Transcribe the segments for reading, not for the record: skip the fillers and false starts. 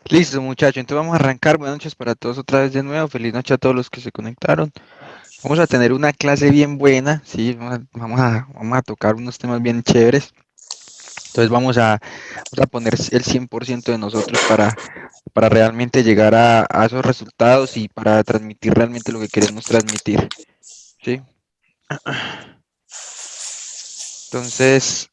Listo, muchachos. Entonces vamos a arrancar. Buenas noches para todos otra vez de nuevo. Feliz noche a todos los que se conectaron. Vamos a tener una clase bien buena, sí. Vamos a tocar unos temas bien chéveres. Entonces vamos a poner el 100% de nosotros para realmente llegar a esos resultados y para transmitir realmente lo que queremos transmitir, ¿sí? Entonces,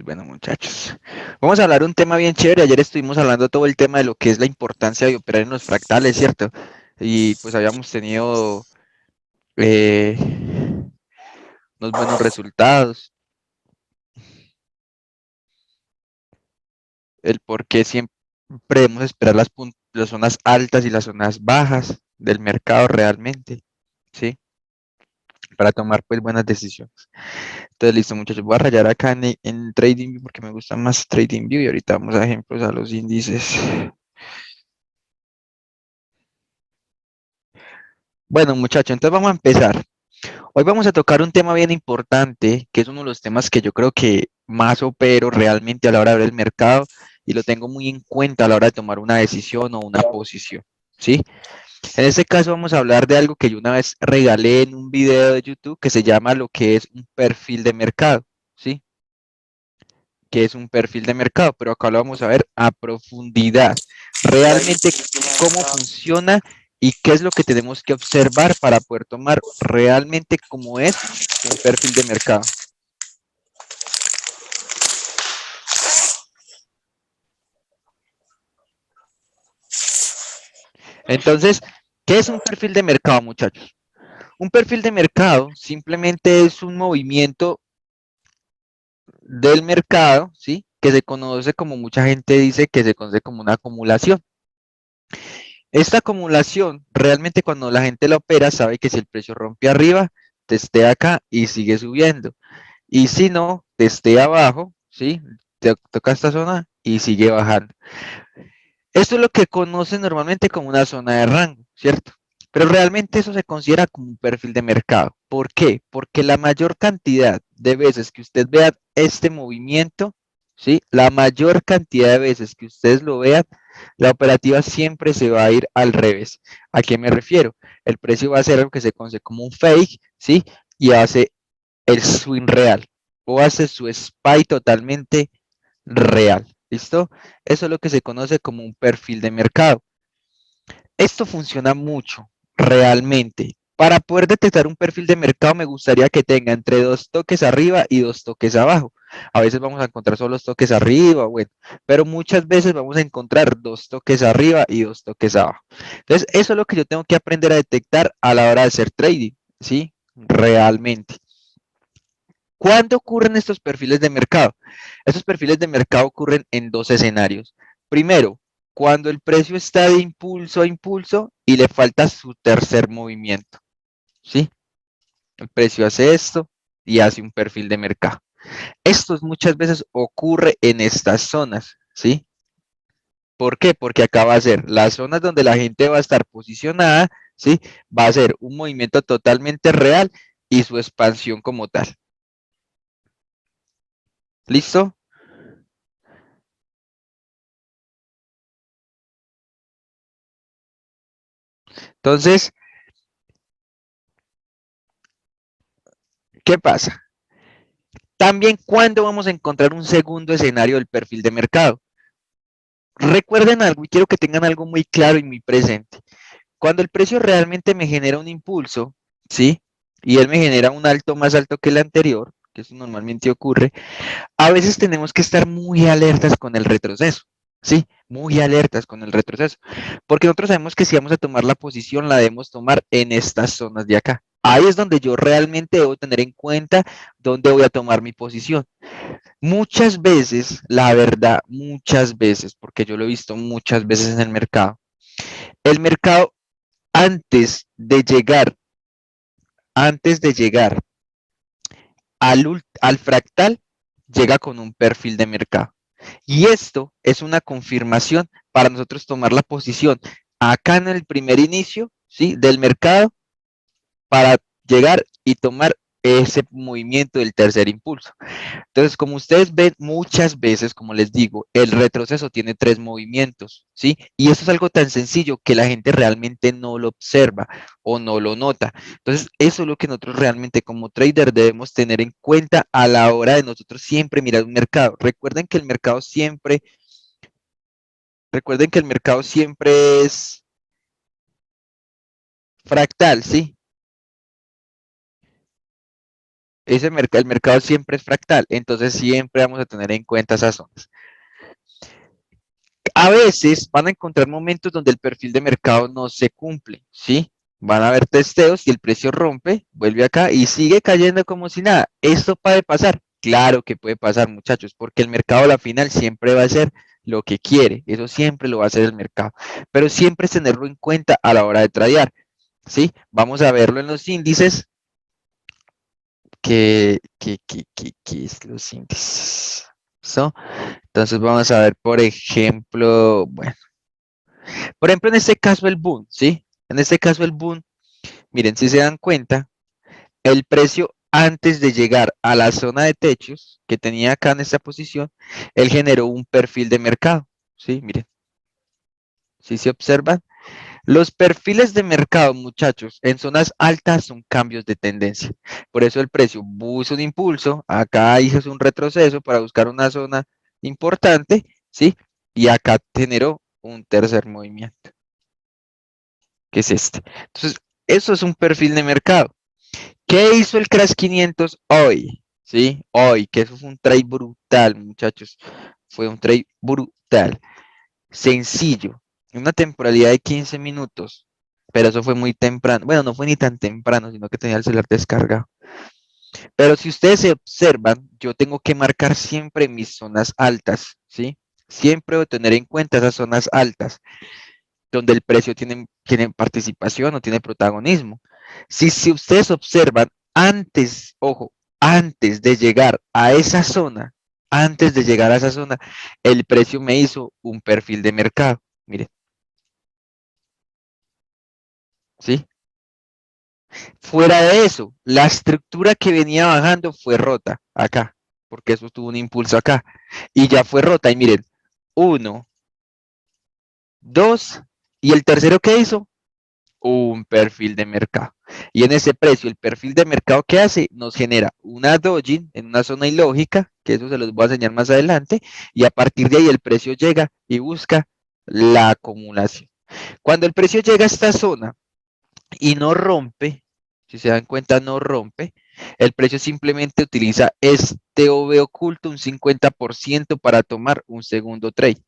bueno, muchachos, vamos a hablar un tema bien chévere. Ayer estuvimos hablando todo el tema de lo que es la importancia de operar en los fractales, ¿cierto? Y pues habíamos tenido eh, unos buenos resultados, el por qué siempre debemos esperar las zonas altas y las zonas bajas del mercado realmente, ¿sí? Para tomar pues buenas decisiones. Entonces, listo, muchachos, voy a rayar acá en TradingView porque me gusta más TradingView y ahorita vamos a ejemplos a los índices. Bueno, muchachos, entonces vamos a empezar. Hoy vamos a tocar un tema bien importante, que es uno de los temas que yo creo que más opero realmente a la hora de ver el mercado y lo tengo muy en cuenta a la hora de tomar una decisión o una posición, ¿sí? En este caso vamos a hablar de algo que yo una vez regalé en un video de YouTube que se llama lo que es un perfil de mercado, ¿sí? Que es un perfil de mercado, pero acá lo vamos a ver a profundidad. Realmente cómo funciona y qué es lo que tenemos que observar para poder tomar realmente cómo es un perfil de mercado. Entonces, ¿qué es un perfil de mercado, muchachos? Un perfil de mercado simplemente es un movimiento del mercado, ¿sí? Que se conoce como mucha gente dice que se conoce como una acumulación. Esta acumulación, realmente cuando la gente la opera, sabe que si el precio rompe arriba, testea acá y sigue subiendo. Y si no, testea abajo, ¿sí? Toca esta zona y sigue bajando. Esto es lo que conocen normalmente como una zona de rango, ¿cierto? Pero realmente eso se considera como un perfil de mercado. ¿Por qué? Porque la mayor cantidad de veces que usted vea este movimiento, ¿sí? La mayor cantidad de veces que ustedes lo vean, la operativa siempre se va a ir al revés. ¿A qué me refiero? El precio va a ser algo que se conoce como un fake, ¿sí? Y hace el swing real o hace su SPY totalmente real. ¿Listo? Eso es lo que se conoce como un perfil de mercado. Esto funciona mucho, realmente. Para poder detectar un perfil de mercado me gustaría que tenga entre 2 toques arriba y 2 toques abajo. A veces vamos a encontrar solo 2 toques arriba, bueno, pero muchas veces vamos a encontrar 2 toques arriba y 2 toques abajo. Entonces, eso es lo que yo tengo que aprender a detectar a la hora de hacer trading, ¿sí? Realmente. ¿Cuándo ocurren estos perfiles de mercado? Estos perfiles de mercado ocurren en dos escenarios. Primero, cuando el precio está de impulso a impulso y le falta su tercer movimiento. ¿Sí? El precio hace esto y hace un perfil de mercado. Esto muchas veces ocurre en estas zonas. ¿Sí? ¿Por qué? Porque acá va a ser las zonas donde la gente va a estar posicionada. ¿Sí? Va a ser un movimiento totalmente real y su expansión como tal. ¿Listo? Entonces, ¿qué pasa? También, ¿cuándo vamos a encontrar un segundo escenario del perfil de mercado? Recuerden algo y quiero que tengan algo muy claro y muy presente. Cuando el precio realmente me genera un impulso, ¿sí? Y él me genera un alto más alto que el anterior, que eso normalmente ocurre, a veces tenemos que estar muy alertas con el retroceso, ¿sí? Muy alertas con el retroceso. Porque nosotros sabemos que si vamos a tomar la posición, la debemos tomar en estas zonas de acá. Ahí es donde yo realmente debo tener en cuenta dónde voy a tomar mi posición. Muchas veces, la verdad, muchas veces, porque yo lo he visto muchas veces en el mercado antes de llegar al fractal, llega con un perfil de mercado. Y esto es una confirmación para nosotros tomar la posición acá en el primer inicio, ¿sí? Del mercado para llegar y tomar ese movimiento del tercer impulso. Entonces, como ustedes ven muchas veces, como les digo, el retroceso tiene tres movimientos, ¿sí? Y eso es algo tan sencillo que la gente realmente no lo observa o no lo nota. Entonces, eso es lo que nosotros realmente como trader debemos tener en cuenta a la hora de nosotros siempre mirar un mercado. Recuerden que el mercado siempre es fractal, ¿sí? El mercado siempre es fractal, entonces siempre vamos a tener en cuenta esas zonas. A veces van a encontrar momentos donde el perfil de mercado no se cumple, ¿sí? Van a haber testeos y el precio rompe, vuelve acá y sigue cayendo como si nada. ¿Esto puede pasar? Claro que puede pasar, muchachos, porque el mercado a la final siempre va a hacer lo que quiere. Eso siempre lo va a hacer el mercado. Pero siempre es tenerlo en cuenta a la hora de tradear, ¿sí? Vamos a verlo en los índices. ¿Qué es los índices? ¿So? Entonces vamos a ver, por ejemplo, bueno. Por ejemplo, en este caso el boom, ¿sí? En este caso el boom, miren, si se dan cuenta, el precio antes de llegar a la zona de techos que tenía acá en esta posición, él generó un perfil de mercado, ¿sí? Miren, si se observan, los perfiles de mercado, muchachos, en zonas altas son cambios de tendencia. Por eso el precio puso un impulso, acá hizo un retroceso para buscar una zona importante, ¿sí? Y acá generó un tercer movimiento, que es este. Entonces, eso es un perfil de mercado. ¿Qué hizo el Crash 500 hoy? ¿Sí? Hoy, que eso fue un trade brutal, muchachos. Fue un trade brutal. Sencillo. Una temporalidad de 15 minutos. Pero eso fue muy temprano. Bueno, no fue ni tan temprano, sino que tenía el celular descargado. Pero si ustedes se observan, yo tengo que marcar siempre mis zonas altas, ¿sí? Siempre debo tener en cuenta esas zonas altas, donde el precio tiene participación o tiene protagonismo. Si ustedes observan, antes, ojo, antes de llegar a esa zona, antes de llegar a esa zona, el precio me hizo un perfil de mercado. Mire, ¿sí? Fuera de eso, la estructura que venía bajando fue rota acá, porque eso tuvo un impulso acá. Y ya fue rota. Y miren, uno, dos, y el tercero que hizo, un perfil de mercado. Y en ese precio, el perfil de mercado que hace nos genera una doji en una zona ilógica, que eso se los voy a enseñar más adelante, y a partir de ahí el precio llega y busca la acumulación. Cuando el precio llega a esta zona y no rompe, si se dan cuenta, no rompe, el precio simplemente utiliza este OV oculto un 50% para tomar un segundo trade.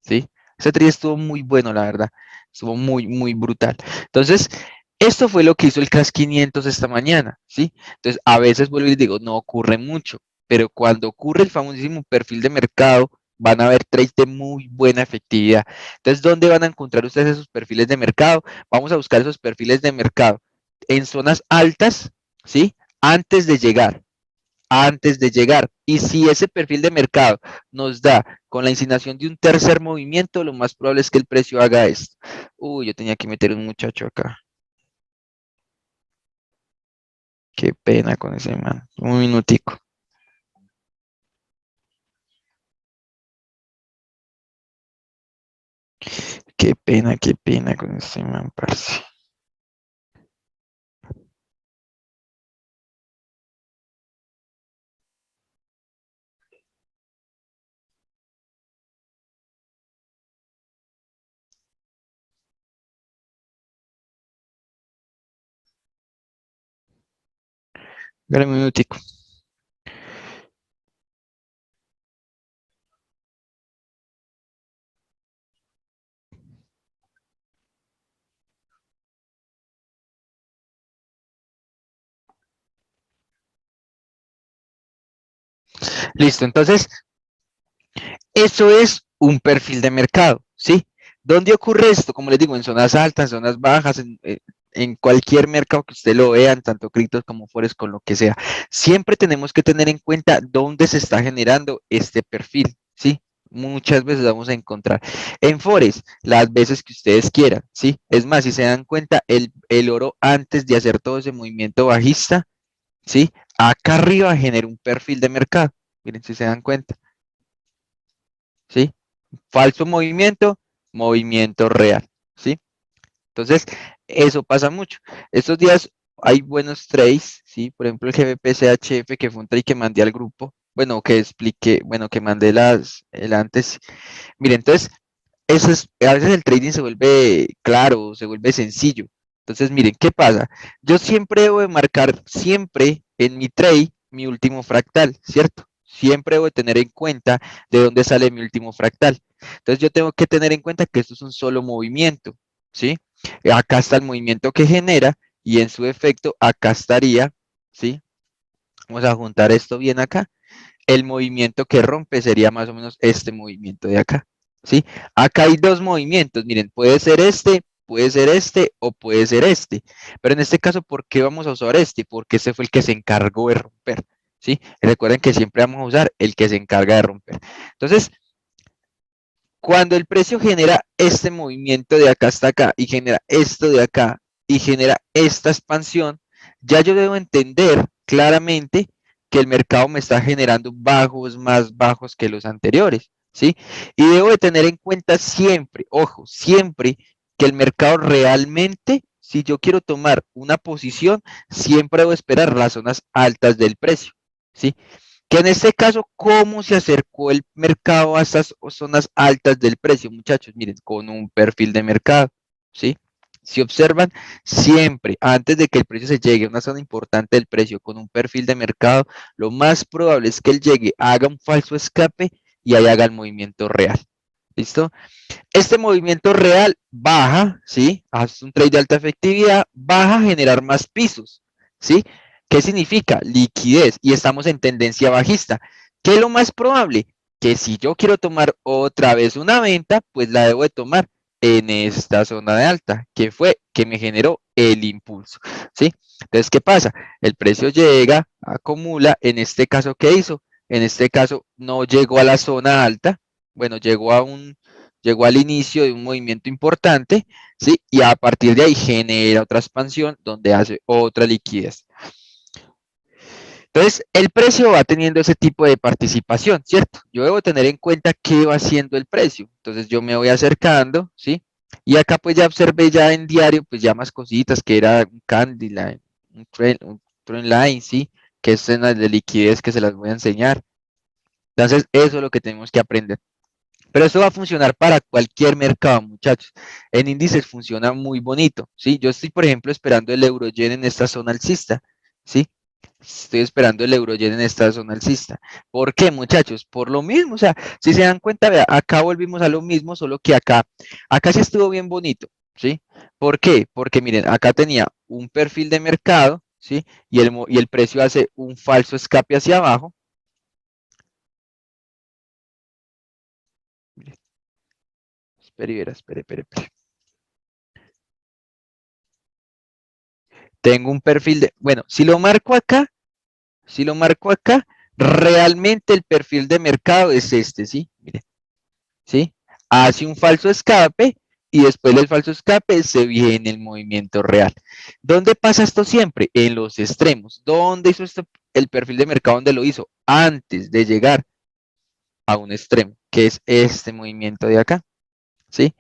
¿Sí? Ese trade estuvo muy bueno, la verdad. Estuvo muy, muy brutal. Entonces, esto fue lo que hizo el CAS 500 esta mañana, ¿sí? Entonces, a veces vuelvo y les digo, no ocurre mucho, pero cuando ocurre el famosísimo perfil de mercado, van a ver trades de muy buena efectividad. Entonces, ¿dónde van a encontrar ustedes esos perfiles de mercado? Vamos a buscar esos perfiles de mercado en zonas altas, ¿sí? Antes de llegar. Y si ese perfil de mercado nos da con la insinuación de un tercer movimiento, lo más probable es que el precio haga esto. Uy, yo tenía que meter un muchacho acá. Qué pena con ese man. Un minutico. Qué pena con ese man, parce. Dale un minutico. Listo, entonces, eso es un perfil de mercado, ¿sí? ¿Dónde ocurre esto? Como les digo, en zonas altas, zonas bajas, en cualquier mercado que usted lo vea, tanto criptos como forex, con lo que sea. Siempre tenemos que tener en cuenta dónde se está generando este perfil, ¿sí? Muchas veces vamos a encontrar en forex las veces que ustedes quieran, ¿sí? Es más, si se dan cuenta, el oro antes de hacer todo ese movimiento bajista, ¿sí? Acá arriba genera un perfil de mercado. Miren si se dan cuenta, ¿sí? Falso movimiento, movimiento real, ¿sí? Entonces, eso pasa mucho. Estos días hay buenos trades, ¿sí? Por ejemplo, el GBP-CHF, que fue un trade que mandé al grupo, bueno, que expliqué, bueno, que mandé el antes. Miren, entonces, a veces el trading se vuelve claro, se vuelve sencillo. Entonces, miren, ¿qué pasa? Yo siempre debo de marcar, siempre en mi trade, mi último fractal, ¿cierto? Siempre debo de tener en cuenta de dónde sale mi último fractal. Entonces, yo tengo que tener en cuenta que esto es un solo movimiento, ¿sí? Acá está el movimiento que genera y en su efecto, acá estaría, ¿sí? Vamos a juntar esto bien acá. El movimiento que rompe sería más o menos este movimiento de acá, ¿sí? Acá hay dos movimientos, miren, puede ser este o puede ser este. Pero en este caso, ¿por qué vamos a usar este? Porque este fue el que se encargó de romper, ¿sí? Recuerden que siempre vamos a usar el que se encarga de romper. Entonces, cuando el precio genera este movimiento de acá hasta acá y genera esto de acá y genera esta expansión, ya yo debo entender claramente que el mercado me está generando bajos más bajos que los anteriores, ¿sí? Y debo de tener en cuenta siempre, ojo, siempre que el mercado realmente, si yo quiero tomar una posición, siempre debo esperar las zonas altas del precio, ¿sí? Que en este caso, ¿cómo se acercó el mercado a estas zonas altas del precio, muchachos? Miren, con un perfil de mercado, ¿sí? Si observan, siempre antes de que el precio se llegue a una zona importante del precio con un perfil de mercado, lo más probable es que él llegue, haga un falso escape y ahí haga el movimiento real. ¿Listo? Este movimiento real baja, ¿sí? Hace un trade de alta efectividad, baja a generar más pisos, ¿sí? ¿Qué significa? Liquidez y estamos en tendencia bajista. ¿Qué es lo más probable? Que si yo quiero tomar otra vez una venta, pues la debo de tomar en esta zona de alta, que fue que me generó el impulso, ¿sí? Entonces, ¿qué pasa? El precio llega, acumula, en este caso, ¿qué hizo? En este caso, no llegó a la zona alta, bueno, llegó al inicio de un movimiento importante, ¿sí? Y a partir de ahí genera otra expansión donde hace otra liquidez. Entonces, el precio va teniendo ese tipo de participación, ¿cierto? Yo debo tener en cuenta qué va haciendo el precio. Entonces, yo me voy acercando, ¿sí? Y acá pues ya observé ya en diario, pues ya más cositas, que era un candy line, un trend line, ¿sí? Que es en las de liquidez que se las voy a enseñar. Entonces, eso es lo que tenemos que aprender. Pero esto va a funcionar para cualquier mercado, muchachos. En índices funciona muy bonito, ¿sí? Yo estoy, por ejemplo, esperando el euro yen en esta zona alcista, ¿sí? Estoy esperando el euro yen en esta zona alcista. ¿Por qué, muchachos? Por lo mismo, o sea, si se dan cuenta, vea, acá volvimos a lo mismo, solo que acá sí estuvo bien bonito, ¿sí? ¿Por qué? Porque miren, acá tenía un perfil de mercado, ¿sí? Y el precio hace un falso escape hacia abajo. Mire, espere, y verá, espere. Tengo un perfil de, bueno, si lo marco acá, realmente el perfil de mercado es este, ¿sí? Mire, ¿sí? Hace un falso escape y después del falso escape se viene el movimiento real. ¿Dónde pasa esto siempre? En los extremos. ¿Dónde hizo esto el perfil de mercado? ¿Dónde lo hizo? Antes de llegar a un extremo, que es este movimiento de acá, ¿sí?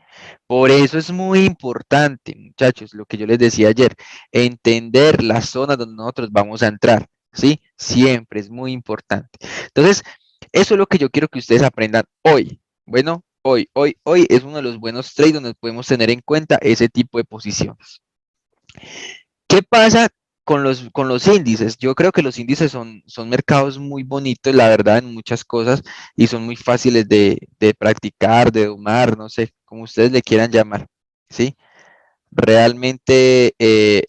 Por eso es muy importante, muchachos, lo que yo les decía ayer, entender las zonas donde nosotros vamos a entrar, ¿sí? Siempre es muy importante. Entonces, eso es lo que yo quiero que ustedes aprendan hoy. Bueno, hoy es uno de los buenos trades donde podemos tener en cuenta ese tipo de posiciones. ¿Qué pasa con los índices? Yo creo que los índices son mercados muy bonitos, la verdad, en muchas cosas, y son muy fáciles de practicar, de domar, no sé, como ustedes le quieran llamar, ¿sí? Realmente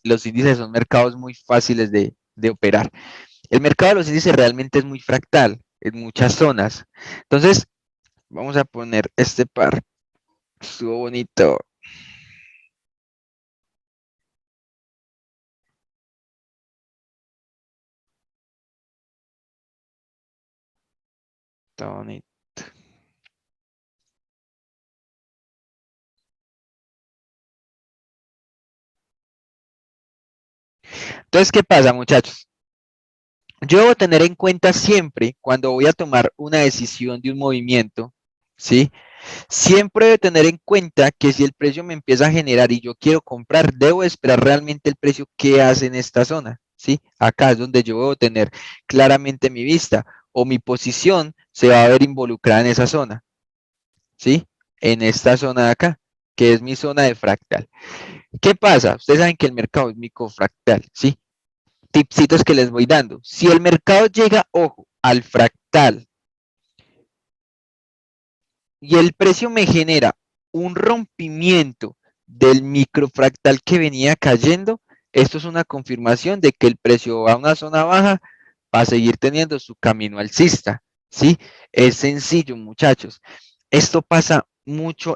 los índices son mercados muy fáciles de operar. El mercado de los índices realmente es muy fractal en muchas zonas. Entonces, vamos a poner este par. Estuvo bonito. Está bonito. Entonces, ¿qué pasa, muchachos? Yo debo tener en cuenta siempre, cuando voy a tomar una decisión de un movimiento, ¿sí? Siempre debo tener en cuenta que si el precio me empieza a generar y yo quiero comprar, debo esperar realmente el precio que hace en esta zona, ¿sí? Acá es donde yo debo tener claramente mi vista o mi posición se va a ver involucrada en esa zona, ¿sí? En esta zona de acá, que es mi zona de fractal. ¿Qué pasa? Ustedes saben que el mercado es microfractal, ¿sí? Tipsitos que les voy dando. Si el mercado llega, ojo, al fractal y el precio me genera un rompimiento del microfractal que venía cayendo, esto es una confirmación de que el precio va a una zona baja, va a seguir teniendo su camino alcista, ¿sí? Es sencillo, muchachos. Esto pasa mucho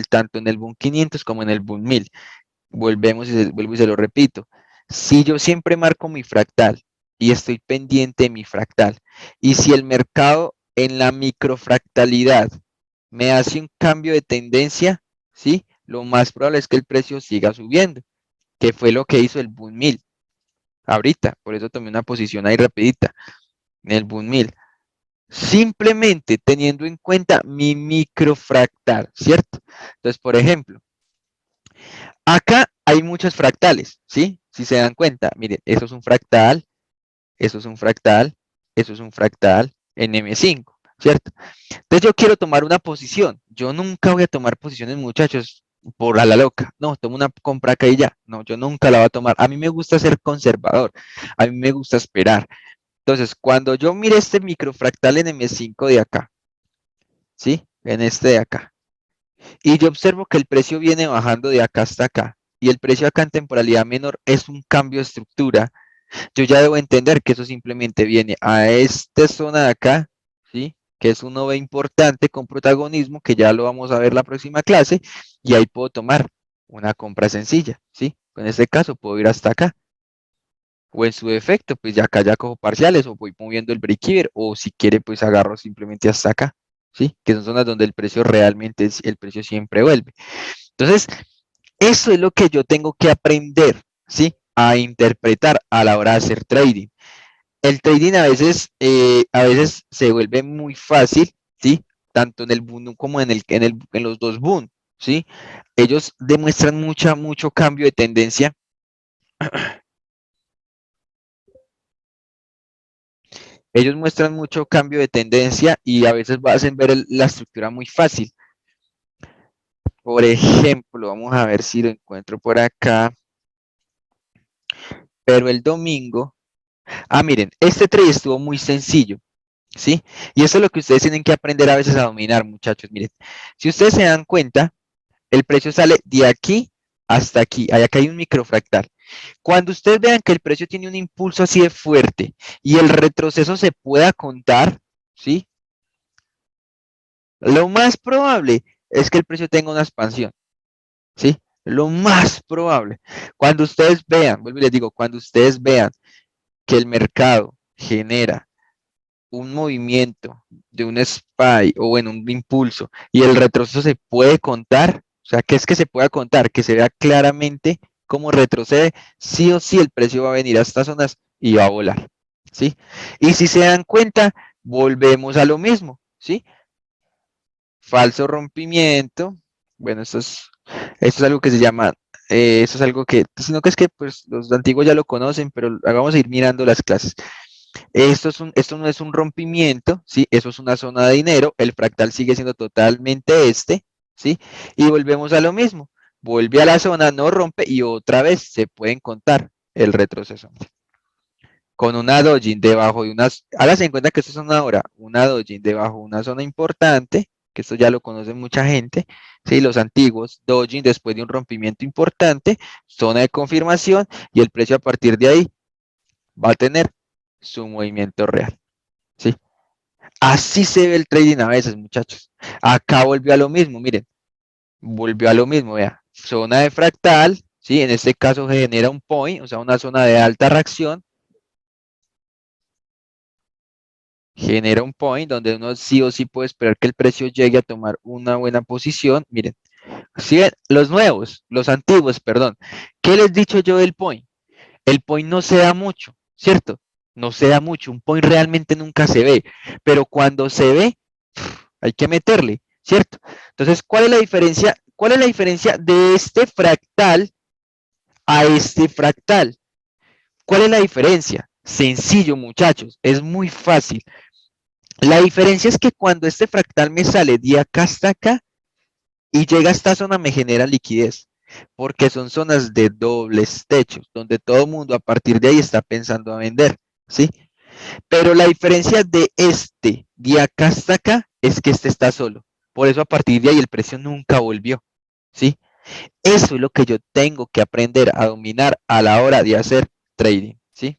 tanto en el Boom 500 como en el Boom 1000. Vuelvo y se lo repito. Si yo siempre marco mi fractal y estoy pendiente de mi fractal, y si el mercado en la microfractalidad me hace un cambio de tendencia, ¿sí? Lo más probable es que el precio siga subiendo, que fue lo que hizo el Boom 1000 ahorita. Por eso tomé una posición ahí rapidita en el Boom 1000. Simplemente teniendo en cuenta mi microfractal, ¿cierto? Entonces, por ejemplo, acá hay muchos fractales, ¿sí? Si se dan cuenta, miren, eso es un fractal, eso es un fractal, eso es un fractal en M5, ¿cierto? Entonces yo quiero tomar una posición. Yo nunca voy a tomar posiciones, muchachos, por a la loca. No, tomo una compra acá y ya. No, yo nunca la voy a tomar. A mí me gusta ser conservador. A mí me gusta esperar. Entonces, cuando yo mire este microfractal en M5 de acá, ¿sí? En este de acá. Y yo observo que el precio viene bajando de acá hasta acá. Y el precio acá en temporalidad menor es un cambio de estructura. Yo ya debo entender que eso simplemente viene a esta zona de acá, ¿sí? Que es un OV importante con protagonismo, que ya lo vamos a ver la próxima clase, y ahí puedo tomar una compra sencilla, ¿sí? En este caso puedo ir hasta acá, o en su defecto, pues ya acá ya cojo parciales, o voy moviendo el break-even, o si quiere, pues agarro simplemente hasta acá, ¿sí? Que son zonas donde el precio realmente, el precio siempre vuelve. Entonces, eso es lo que yo tengo que aprender, ¿sí? A interpretar a la hora de hacer trading. El trading a veces se vuelve muy fácil, ¿sí? Tanto en el boom como en los dos boom, ¿sí? Ellos demuestran mucho cambio de tendencia. Ellos muestran mucho cambio de tendencia y a veces hacen ver la estructura muy fácil. Por ejemplo, vamos a ver si lo encuentro por acá. Pero el domingo. Miren, este trade estuvo muy sencillo, ¿sí? Y eso es lo que ustedes tienen que aprender a veces a dominar, muchachos. Miren, si ustedes se dan cuenta, el precio sale de aquí hasta aquí. Acá hay un microfractal. Cuando ustedes vean que el precio tiene un impulso así de fuerte y el retroceso se pueda contar, ¿sí? Lo más probable es que el precio tenga una expansión, ¿sí? Lo más probable. Cuando ustedes vean, vuelvo y les digo, cuando ustedes vean que el mercado genera un movimiento de un SPY o en un impulso y el retroceso se puede contar, o sea, que es que se pueda contar, que se vea claramente cómo retrocede, sí o sí el precio va a venir a estas zonas y va a volar, ¿sí? Y si se dan cuenta, volvemos a lo mismo, ¿sí? Falso rompimiento, bueno, esto es algo que se llama, eso es algo que, sino que es que pues los antiguos ya lo conocen, pero vamos a ir mirando las clases. Esto no es un rompimiento, ¿sí? Eso es una zona de dinero, el fractal sigue siendo totalmente ¿sí? Y volvemos a lo mismo, vuelve a la zona, no rompe y otra vez se pueden contar el retroceso. Con una dojin debajo de unas, hágase en cuenta que esto es una dojin debajo de una zona importante, que esto ya lo conoce mucha gente, ¿sí? Los antiguos, dojin después de un rompimiento importante, zona de confirmación y el precio a partir de ahí va a tener su movimiento real, ¿sí? Así se ve el trading a veces, muchachos. Acá volvió a lo mismo, miren, volvió a lo mismo, vea. Zona de fractal, ¿sí? En este caso genera un point, o sea, una zona de alta reacción, genera un point donde uno sí o sí puede esperar que el precio llegue a tomar una buena posición. Miren, ¿sí ven? Los antiguos, perdón. ¿Qué les he dicho yo del point? El point no se da mucho, ¿cierto? no se da mucho, un point realmente nunca se ve, pero cuando se ve, hay que meterle, ¿cierto? Entonces, ¿cuál es la diferencia? ¿Cuál es la diferencia de este fractal a este fractal? ¿Cuál es la diferencia? Sencillo, muchachos, es muy fácil. La diferencia es que cuando este fractal me sale de acá hasta acá y llega a esta zona me genera liquidez, porque son zonas de dobles techos, donde todo el mundo a partir de ahí está pensando a vender, ¿sí? Pero la diferencia de acá hasta acá, es que este está solo. Por eso a partir de ahí el precio nunca volvió, ¿sí? Eso es lo que yo tengo que aprender a dominar a la hora de hacer trading, ¿sí?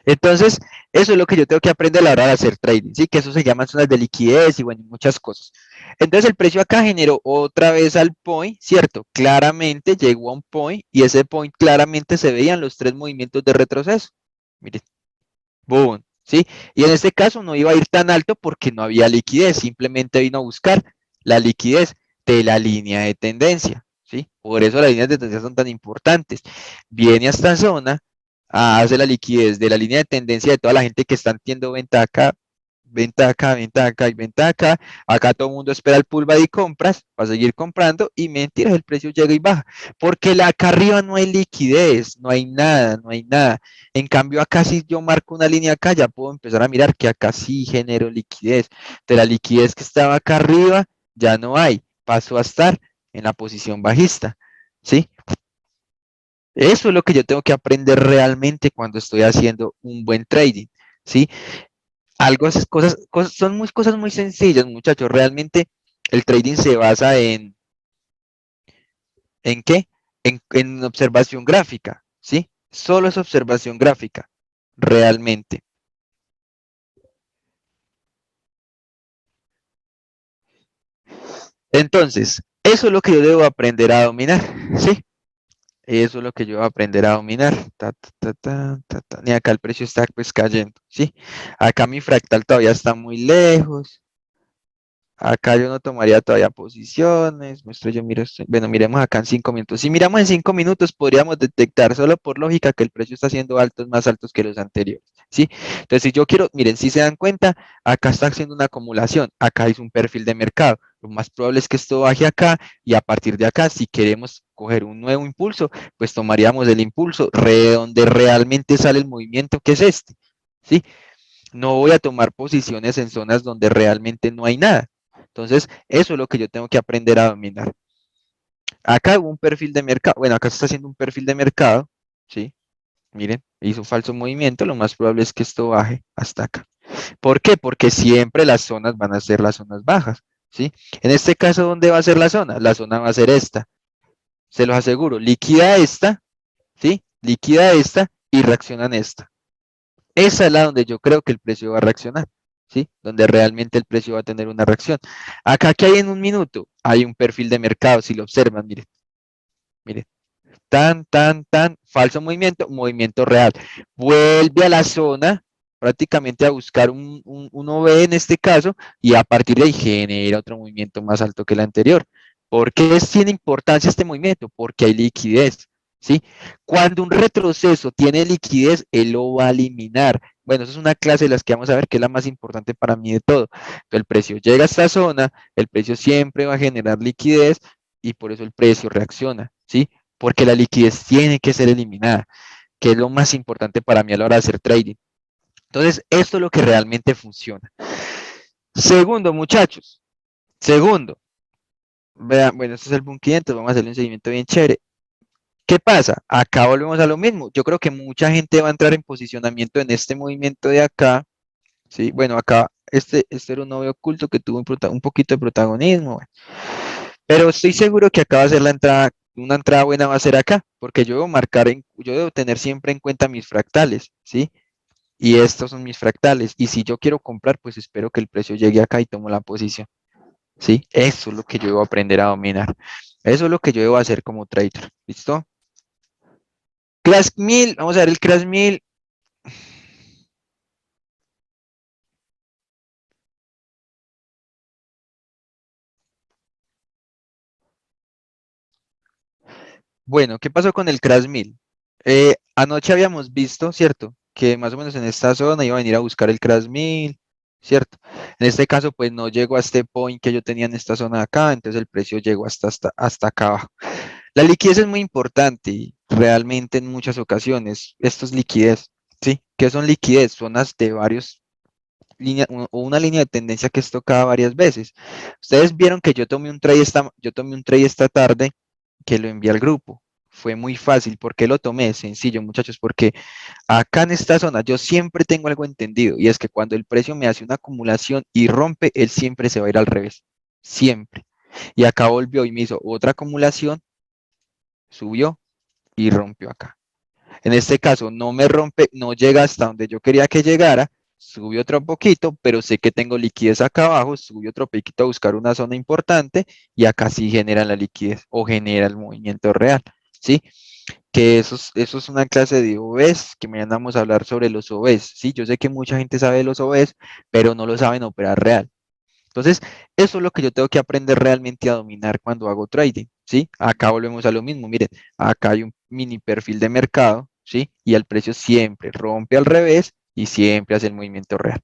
Entonces, eso es lo que yo tengo que aprender a la hora de hacer trading, ¿sí? Que eso se llama zonas de liquidez y bueno, muchas cosas. Entonces, el precio acá generó otra vez al point, ¿cierto? Claramente llegó a un point y ese point claramente se veían los tres movimientos de retroceso. Miren, boom, ¿sí? Y en este caso no iba a ir tan alto porque no había liquidez, simplemente vino a buscar la liquidez de la línea de tendencia, ¿sí? Por eso las líneas de tendencia son tan importantes. Viene a esta zona, hace la liquidez de la línea de tendencia de toda la gente que está entiendo venta acá, venta acá, venta acá y venta acá. Acá todo el mundo espera el pullback y compras para seguir comprando y mentiras, el precio llega y baja. Porque acá arriba no hay liquidez, no hay nada, no hay nada. En cambio, acá si yo marco una línea acá, ya puedo empezar a mirar que acá sí genero liquidez. De la liquidez que estaba acá arriba, ya no hay. Pasó a estar en la posición bajista. ¿Sí? Eso es lo que yo tengo que aprender realmente cuando estoy haciendo un buen trading. ¿Sí? Algo, son cosas muy sencillas, muchachos. Realmente el trading se basa ¿en qué? En observación gráfica. ¿Sí? Solo es observación gráfica. Realmente. Entonces, eso es lo que yo debo aprender a dominar, ¿sí? Eso es lo que yo debo aprender a dominar. Ni acá el precio está pues cayendo, ¿sí? Acá mi fractal todavía está muy lejos. Acá yo no tomaría todavía posiciones. Muestro yo, miro, bueno, miremos acá en 5 minutos. Si miramos en 5 minutos, podríamos detectar solo por lógica que el precio está haciendo altos más altos que los anteriores, ¿sí? Entonces, si yo quiero, miren, si se dan cuenta, acá está haciendo una acumulación. Acá es un perfil de mercado. Lo más probable es que esto baje acá y a partir de acá, si queremos coger un nuevo impulso, pues tomaríamos el impulso donde realmente sale el movimiento, que es este, ¿sí? No voy a tomar posiciones en zonas donde realmente no hay nada. Entonces, eso es lo que yo tengo que aprender a dominar. Acá hubo un perfil de mercado, bueno, acá se está haciendo un perfil de mercado, ¿sí? Miren, hizo un falso movimiento, lo más probable es que esto baje hasta acá. ¿Por qué? Porque siempre las zonas van a ser las zonas bajas, ¿sí? En este caso, ¿dónde va a ser la zona? La zona va a ser esta, se los aseguro, liquida esta, ¿sí? Liquida esta y reacciona en esta. Esa es la donde yo creo que el precio va a reaccionar, ¿sí? Donde realmente el precio va a tener una reacción. Acá, ¿qué hay en un minuto? Hay un perfil de mercado, si lo observan, miren, miren. Falso movimiento, movimiento real. Vuelve a la zona, prácticamente a buscar un OB en este caso, y a partir de ahí genera otro movimiento más alto que el anterior. ¿Por qué tiene importancia este movimiento? Porque hay liquidez, ¿sí? Cuando un retroceso tiene liquidez, él lo va a eliminar. Bueno, eso es una clase de las que vamos a ver que es la más importante para mí de todo. Entonces, el precio llega a esta zona, el precio siempre va a generar liquidez y por eso el precio reacciona, ¿sí? Porque la liquidez tiene que ser eliminada, que es lo más importante para mí a la hora de hacer trading. Entonces, esto es lo que realmente funciona. Segundo, muchachos, segundo, vean, bueno, este es el boom 500, vamos a hacerle un seguimiento bien chévere. ¿Qué pasa? Acá volvemos a lo mismo. Yo creo que mucha gente va a entrar en posicionamiento en este movimiento de acá, ¿sí? Bueno, acá este era un novio oculto que tuvo un poquito de protagonismo, bueno. Pero estoy seguro que acá va a ser la entrada, una entrada buena va a ser acá, porque yo debo yo debo tener siempre en cuenta mis fractales, ¿sí? Y estos son mis fractales. Y si yo quiero comprar, pues espero que el precio llegue acá y tomo la posición, ¿sí? Eso es lo que yo debo aprender a dominar. Eso es lo que yo debo hacer como trader, ¿listo? Crash 1000, vamos a ver el Crash 1000. Bueno, ¿qué pasó con el Crash 1000? Anoche habíamos visto, ¿cierto? Que más o menos en esta zona iba a venir a buscar el Crash 1000, ¿cierto? En este caso, pues no llegó a este point que yo tenía en esta zona de acá, entonces el precio llegó hasta acá abajo. La liquidez es muy importante y realmente en muchas ocasiones esto es liquidez, ¿sí? ¿Qué son liquidez? Zonas de varios líneas o una línea de tendencia que es tocada varias veces. Ustedes vieron que yo tomé un trade esta tarde que lo envié al grupo. Fue muy fácil. ¿Por qué lo tomé? Sencillo, muchachos, porque acá en esta zona yo siempre tengo algo entendido y es que cuando el precio me hace una acumulación y rompe, él siempre se va a ir al revés. Siempre. Y acá volvió y me hizo otra acumulación, subió y rompió acá. En este caso no me rompe, no llega hasta donde yo quería que llegara, subió otro poquito, pero sé que tengo liquidez acá abajo, subió otro poquito a buscar una zona importante y acá sí genera la liquidez o genera el movimiento real, ¿sí? Que eso es una clase de OVs, que mañana vamos a hablar sobre los OVs, ¿sí? Yo sé que mucha gente sabe de los OVs, pero no lo saben operar real. Entonces, eso es lo que yo tengo que aprender realmente a dominar cuando hago trading, ¿sí? Acá volvemos a lo mismo, miren, acá hay un mini perfil de mercado, ¿sí? Y el precio siempre rompe al revés y siempre hace el movimiento real.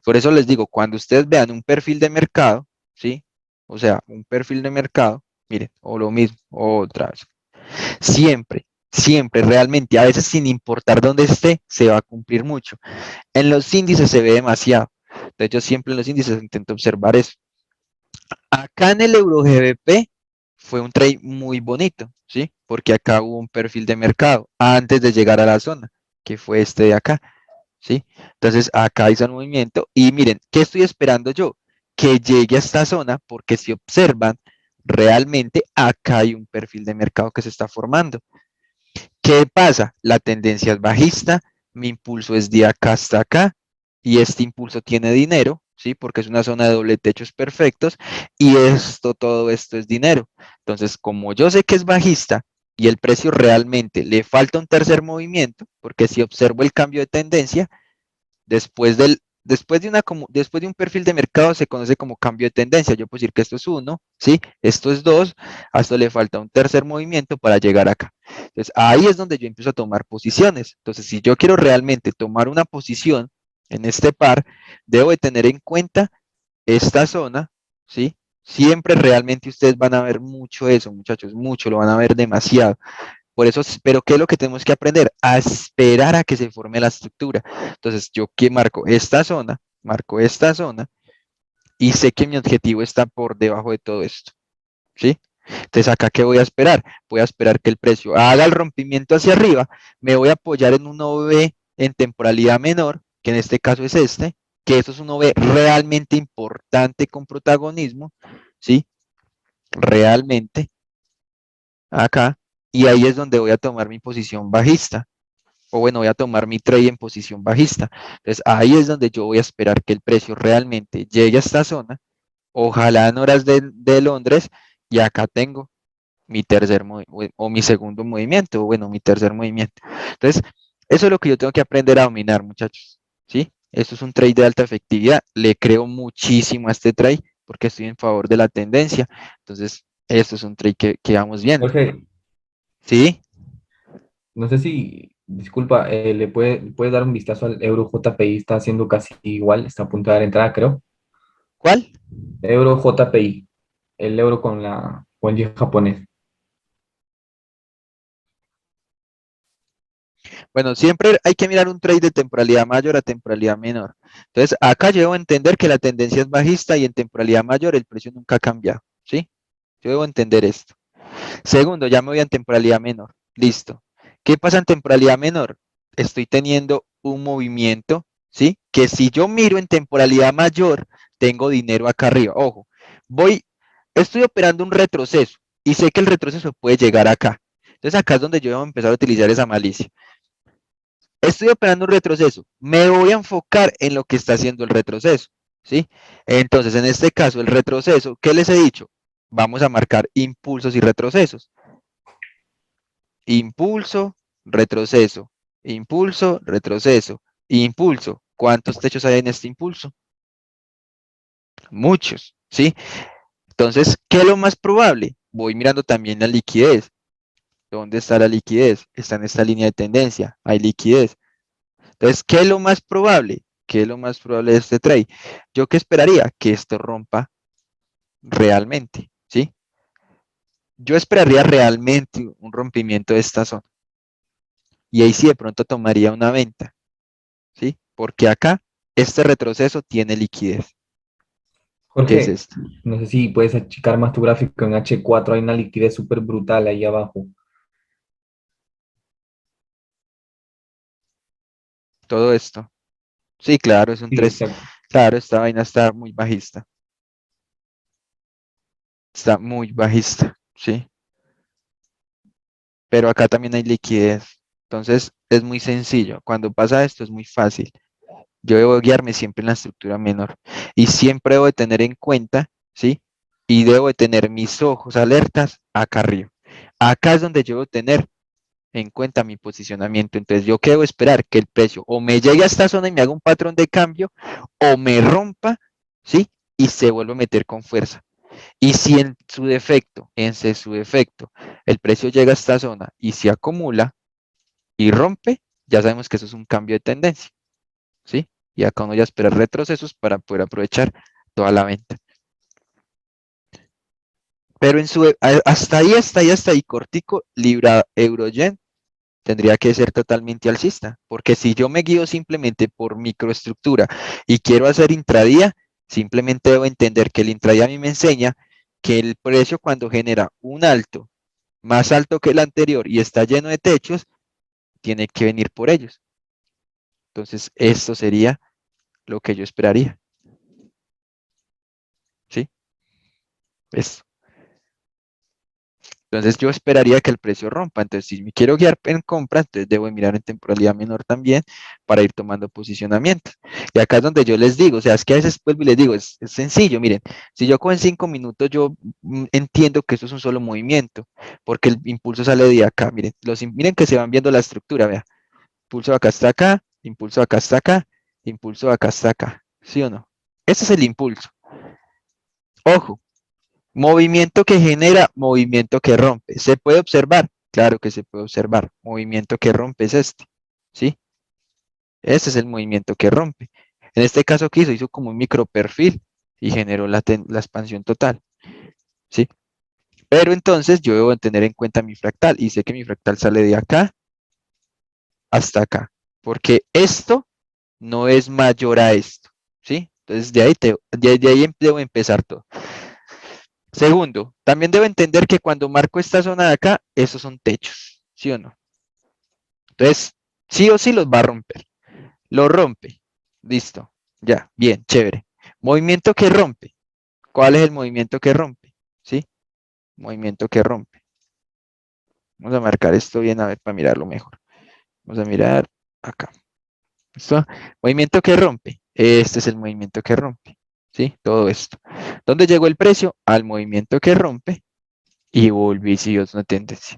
Por eso les digo, cuando ustedes vean un perfil de mercado, ¿sí? O sea, un perfil de mercado, miren, o lo mismo, otra vez. Siempre, siempre, realmente, a veces sin importar dónde esté, se va a cumplir mucho. En los índices se ve demasiado. Entonces yo siempre en los índices intento observar eso. Acá en el Euro GBP fue un trade muy bonito, ¿sí? Porque acá hubo un perfil de mercado antes de llegar a la zona, que fue este de acá, ¿sí? Entonces acá hizo un movimiento y miren, ¿qué estoy esperando yo? Que llegue a esta zona porque si observan, realmente acá hay un perfil de mercado que se está formando. ¿Qué pasa? La tendencia es bajista, mi impulso es de acá hasta acá y este impulso tiene dinero, ¿sí? Porque es una zona de doble techos perfectos y todo esto es dinero. Entonces, como yo sé que es bajista y el precio realmente le falta un tercer movimiento, porque si observo el cambio de tendencia, después de un perfil de mercado se conoce como cambio de tendencia. Yo puedo decir que esto es uno, ¿sí? Esto es dos, a esto le falta un tercer movimiento para llegar acá. Entonces, ahí es donde yo empiezo a tomar posiciones. Entonces, si yo quiero realmente tomar una posición en este par, debo de tener en cuenta esta zona, ¿sí? Siempre realmente ustedes van a ver mucho eso, muchachos, mucho, lo van a ver demasiado. Por eso, pero ¿qué es lo que tenemos que aprender? A esperar a que se forme la estructura. Entonces, yo que marco esta zona y sé que mi objetivo está por debajo de todo esto, ¿sí? Entonces, acá, ¿qué voy a esperar? Voy a esperar que el precio haga el rompimiento hacia arriba, me voy a apoyar en un OV en temporalidad menor, que en este caso es este, que eso es un OV realmente importante con protagonismo, ¿sí? Realmente, acá, y ahí es donde voy a tomar mi posición bajista. O bueno, voy a tomar mi trade en posición bajista. Entonces ahí es donde yo voy a esperar que el precio realmente llegue a esta zona, ojalá en horas de Londres, y acá tengo mi o mi segundo movimiento, o bueno, mi tercer movimiento. Entonces, eso es lo que yo tengo que aprender a dominar, muchachos. ¿Sí? Esto es un trade de alta efectividad. Le creo muchísimo a este trade porque estoy en favor de la tendencia. Entonces, esto es un trade que vamos viendo. Jorge, ¿Sí? no sé si, disculpa, puedes dar un vistazo al Euro JPI, está haciendo casi igual, está a punto de dar entrada, creo. ¿Cuál? Euro JPI, el euro con el yen japonés. Bueno, siempre hay que mirar un trade de temporalidad mayor a temporalidad menor. Entonces, acá yo debo entender que la tendencia es bajista y en temporalidad mayor el precio nunca ha cambiado, ¿sí? Yo debo entender esto. Segundo, ya me voy a temporalidad menor. Listo. ¿Qué pasa en temporalidad menor? Estoy teniendo un movimiento, ¿sí? Que si yo miro en temporalidad mayor, tengo dinero acá arriba. Ojo, estoy operando un retroceso y sé que el retroceso puede llegar acá. Entonces acá es donde yo voy a empezar a utilizar esa malicia. Estoy operando un retroceso. Me voy a enfocar en lo que está haciendo el retroceso, ¿sí? Entonces, en este caso, el retroceso, ¿qué les he dicho? Vamos a marcar impulsos y retrocesos. Impulso, retroceso, impulso, retroceso, impulso. ¿Cuántos techos hay en este impulso? Muchos, ¿sí? Entonces, ¿qué es lo más probable? Voy mirando también la liquidez. ¿Dónde está la liquidez? Está en esta línea de tendencia, hay liquidez. Entonces, ¿qué es lo más probable? ¿Qué es lo más probable de este trade? ¿Yo qué esperaría? Que esto rompa realmente, ¿sí? Yo esperaría realmente un rompimiento de esta zona. Y ahí sí de pronto tomaría una venta, ¿sí? Porque acá este retroceso tiene liquidez. ¿Qué es Jorge, esto? no sé si puedes achicar más tu gráfico en H4, hay una liquidez súper brutal ahí abajo. Todo esto. Sí, claro, es un Sí, 3. exacto. Claro, esta vaina está muy bajista. Está muy bajista, ¿sí? Pero acá también hay liquidez. Entonces, es muy sencillo. Cuando pasa esto es muy fácil. Yo debo guiarme siempre en la estructura menor. Y siempre debo de tener en cuenta, ¿sí? Y debo de tener mis ojos alertas acá arriba. Acá es donde yo debo tener en cuenta mi posicionamiento. Entonces, ¿yo qué debo esperar? Que el precio o me llegue a esta zona y me haga un patrón de cambio o me rompa, ¿sí? Y se vuelve a meter con fuerza. Y si su defecto, el precio llega a esta zona y se acumula y rompe, ya sabemos que eso es un cambio de tendencia, ¿sí? Y acá uno ya espera retrocesos para poder aprovechar toda la venta. Pero hasta ahí, cortico, libra euro yen tendría que ser totalmente alcista, porque si yo me guío simplemente por microestructura y quiero hacer intradía, simplemente debo entender que el intradía a mí me enseña que el precio cuando genera un alto más alto que el anterior y está lleno de techos, tiene que venir por ellos. Entonces, esto sería lo que yo esperaría, ¿sí? Esto. Entonces yo esperaría que el precio rompa. Entonces, si me quiero guiar en compra, entonces debo mirar en temporalidad menor también para ir tomando posicionamiento. Y acá es donde yo les digo, o sea, es que a veces vuelvo y les digo, es sencillo, miren, si yo cojo en 5 minutos, yo entiendo que esto es un solo movimiento, porque el impulso sale de acá, miren, miren que se van viendo la estructura, vea, impulso acá está acá, impulso acá está acá, impulso acá está acá, ¿sí o no? Ese es el impulso. Ojo, movimiento que genera, movimiento que rompe. ¿Se puede observar? Claro que se puede observar. Movimiento que rompe es este, ¿sí? Ese es el movimiento que rompe. En este caso, ¿qué hizo? Hizo como un micro perfil y generó la expansión total, ¿sí? Pero entonces yo debo tener en cuenta mi fractal y sé que mi fractal sale de acá hasta acá, porque esto no es mayor a esto, ¿sí? Entonces de ahí debo empezar todo. Segundo, también debo entender que cuando marco esta zona de acá, esos son techos, ¿sí o no? Entonces, sí o sí los va a romper. Lo rompe. Listo. Ya, bien, chévere. Movimiento que rompe. ¿Cuál es el movimiento que rompe? ¿Sí? Movimiento que rompe. Vamos a marcar esto bien a ver para mirarlo mejor. Vamos a mirar acá. ¿Listo? Movimiento que rompe. Este es el movimiento que rompe. ¿Sí? Todo esto. ¿Dónde llegó el precio? Al movimiento que rompe y volví si es una tendencia.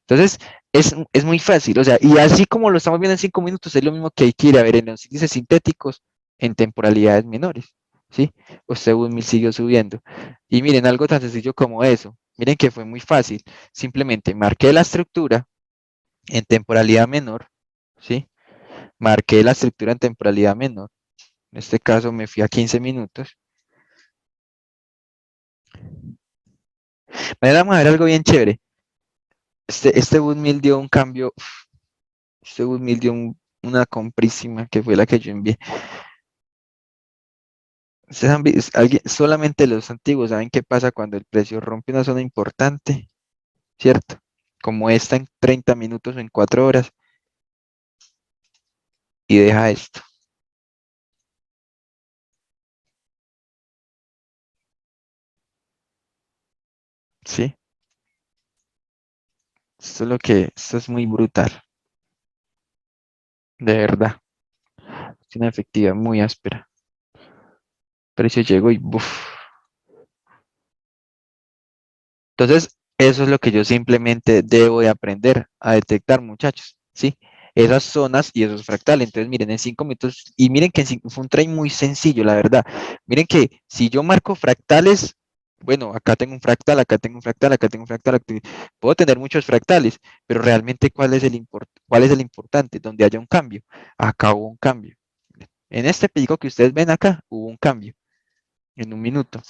Entonces, es muy fácil, o sea, y así como lo estamos viendo en 5 minutos, es lo mismo que hay que ir a ver en los índices sintéticos en temporalidades menores, ¿sí? Usted 1000 siguió subiendo. Y miren, algo tan sencillo como eso, miren que fue muy fácil, simplemente marqué la estructura en temporalidad menor, ¿sí? Marqué la estructura en temporalidad menor, en este caso me fui a 15 minutos. Vamos a ver algo bien chévere. Este 1000 dio un cambio, este 1000 dio una comprísima que fue la que yo envié. Ustedes solamente los antiguos saben qué pasa cuando el precio rompe una zona importante, ¿cierto? Como esta en 30 minutos o en 4 horas y deja esto, ¿sí? Esto es muy brutal, de verdad. Es una efectividad muy áspera. El precio llegó y ¡buf! Entonces, eso es lo que yo simplemente debo de aprender a detectar, muchachos, ¿sí? Esas zonas y esos fractales. Entonces, miren, en 5 minutos, y miren que fue un trade muy sencillo, la verdad. Miren que si yo marco fractales, Bueno, acá tengo un fractal, acá tengo un fractal, acá tengo un fractal, puedo tener muchos fractales, pero realmente ¿cuál es el importante? Donde haya un cambio. Acá hubo un cambio. En este pico que ustedes ven acá, hubo un cambio en un minuto.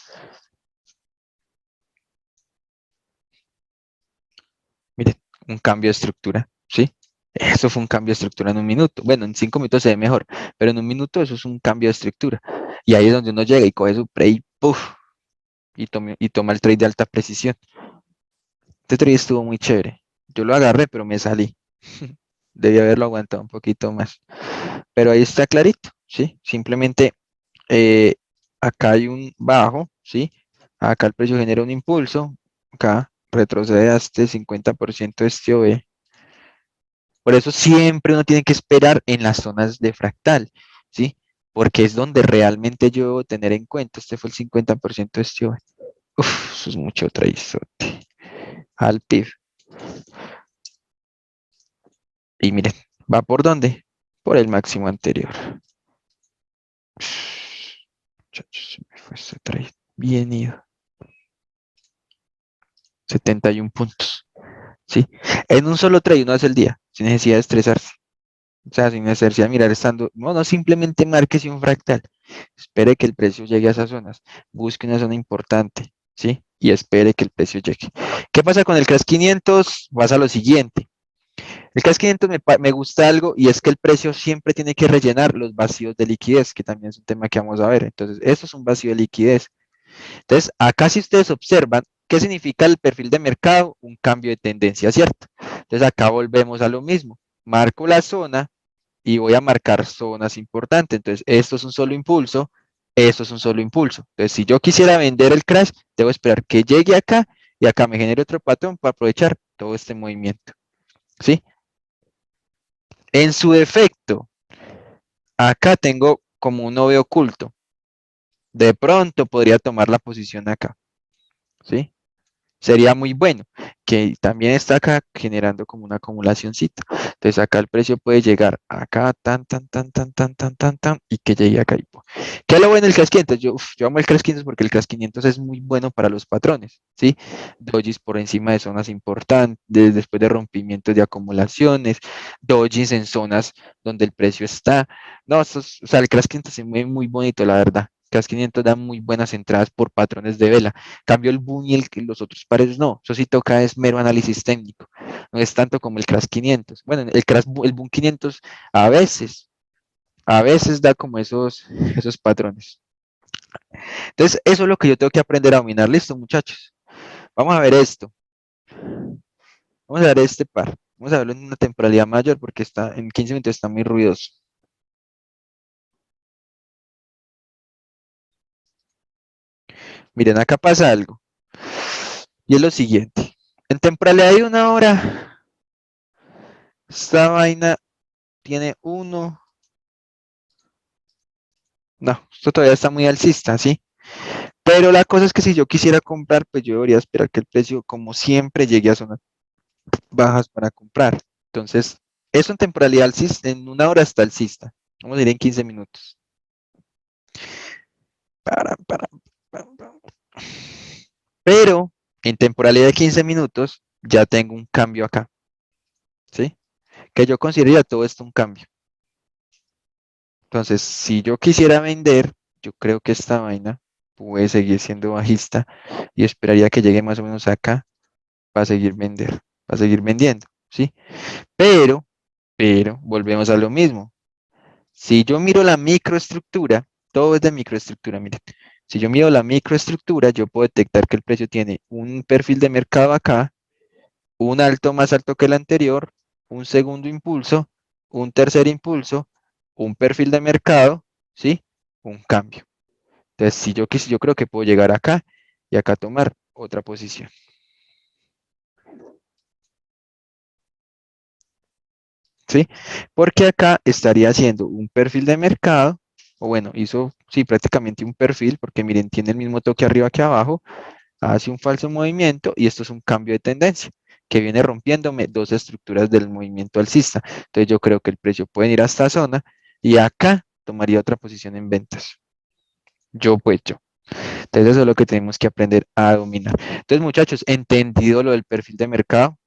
Miren, un cambio de estructura, ¿sí? Eso fue un cambio de estructura en un minuto. Bueno, en 5 minutos se ve mejor, pero en un minuto eso es un cambio de estructura. Y ahí es donde uno llega y coge su pre y ¡puf! Y toma el trade de alta precisión. Este trade estuvo muy chévere. Yo lo agarré, pero me salí. Debí haberlo aguantado un poquito más. Pero ahí está clarito, ¿sí? Simplemente eh, acá hay un bajo, ¿sí? Acá el precio genera un impulso. Acá retrocede a este 50% de este OB. Por eso siempre uno tiene que esperar en las zonas de fractal, ¿sí? Porque es donde realmente yo debo tener en cuenta. Este fue el 50% de este OB. Uf, eso es mucho traizote. Al PIB. Y miren, ¿va por dónde? Por el máximo anterior. Muchachos, se me fue este trade. Bien ido. 71 puntos. ¿Sí? En un solo trade uno hace el día, sin necesidad de estresarse. O sea, sin necesidad de mirar estando. No, no, simplemente márquese un fractal. Espere que el precio llegue a esas zonas. Busque una zona importante, ¿sí? Y espere que el precio llegue. ¿Qué pasa con el CRAS 500? Vas a lo siguiente. El CAS 500 me gusta algo y es que el precio siempre tiene que rellenar los vacíos de liquidez, que también es un tema que vamos a ver. Entonces, esto es un vacío de liquidez. Entonces, acá si ustedes observan, ¿qué significa el perfil de mercado? Un cambio de tendencia, ¿cierto? Entonces, acá volvemos a lo mismo. Marco la zona y voy a marcar zonas importantes. Entonces, esto es un solo impulso, esto es un solo impulso. Entonces, si yo quisiera vender el crash, debo esperar que llegue acá y acá me genere otro patrón para aprovechar todo este movimiento. ¿Sí? En su defecto, acá tengo como un OV oculto. De pronto podría tomar la posición acá. ¿Sí? Sería muy bueno, que también está acá generando como una acumulacióncita. Entonces acá el precio puede llegar acá, tan, y que llegue acá. ¿Qué es lo bueno del CRAS 500? Yo amo el CRAS 500 porque el CRAS 500 es muy bueno para los patrones, ¿sí? Dojis por encima de zonas importantes, después de rompimientos de acumulaciones, dojis en zonas donde el precio está. No, o sea, el CRAS 500 se mueve muy bonito, la verdad. CRAS 500 da muy buenas entradas por patrones de vela. Cambio el boom y los otros pares no. Eso sí toca es mero análisis técnico. No es tanto como el CRAS 500. Bueno, el boom 500 a veces, a veces da como esos patrones. Entonces, eso es lo que yo tengo que aprender a dominar. Listo, muchachos. Vamos a ver esto. Vamos a ver este par. Vamos a verlo en una temporalidad mayor porque está en 15 minutos está muy ruidoso. Miren, acá pasa algo. Y es lo siguiente. En temporalidad de 1 hora, esta vaina tiene uno. No, esto todavía está muy alcista, ¿sí? Pero la cosa es que si yo quisiera comprar, pues yo debería esperar que el precio, como siempre, llegue a zonas bajas para comprar. Entonces, eso en temporalidad alcista, en 1 hora está alcista. Vamos a ir en 15 minutos. Pam. Pero en temporalidad de 15 minutos ya tengo un cambio acá, ¿sí? Que yo consideraría todo esto un cambio. Entonces, si yo quisiera vender, yo creo que esta vaina puede seguir siendo bajista y esperaría que llegue más o menos acá para para seguir vendiendo, ¿sí? Pero, volvemos a lo mismo. Si yo miro la microestructura, todo es de microestructura, miren. Si yo miro la microestructura, yo puedo detectar que el precio tiene un perfil de mercado acá, un alto más alto que el anterior, un segundo impulso, un tercer impulso, un perfil de mercado, ¿sí? Un cambio. Entonces, si yo quise, yo creo que puedo llegar acá y acá tomar otra posición, ¿sí? Porque acá estaría haciendo un perfil de mercado, o bueno, hizo, sí, prácticamente un perfil, porque miren, tiene el mismo toque arriba que abajo, hace un falso movimiento y esto es un cambio de tendencia que viene rompiéndome dos estructuras del movimiento alcista. Entonces yo creo que el precio puede ir a esta zona y acá tomaría otra posición en ventas. Yo. Entonces eso es lo que tenemos que aprender a dominar. Entonces, muchachos, ¿entendido lo del perfil de mercado?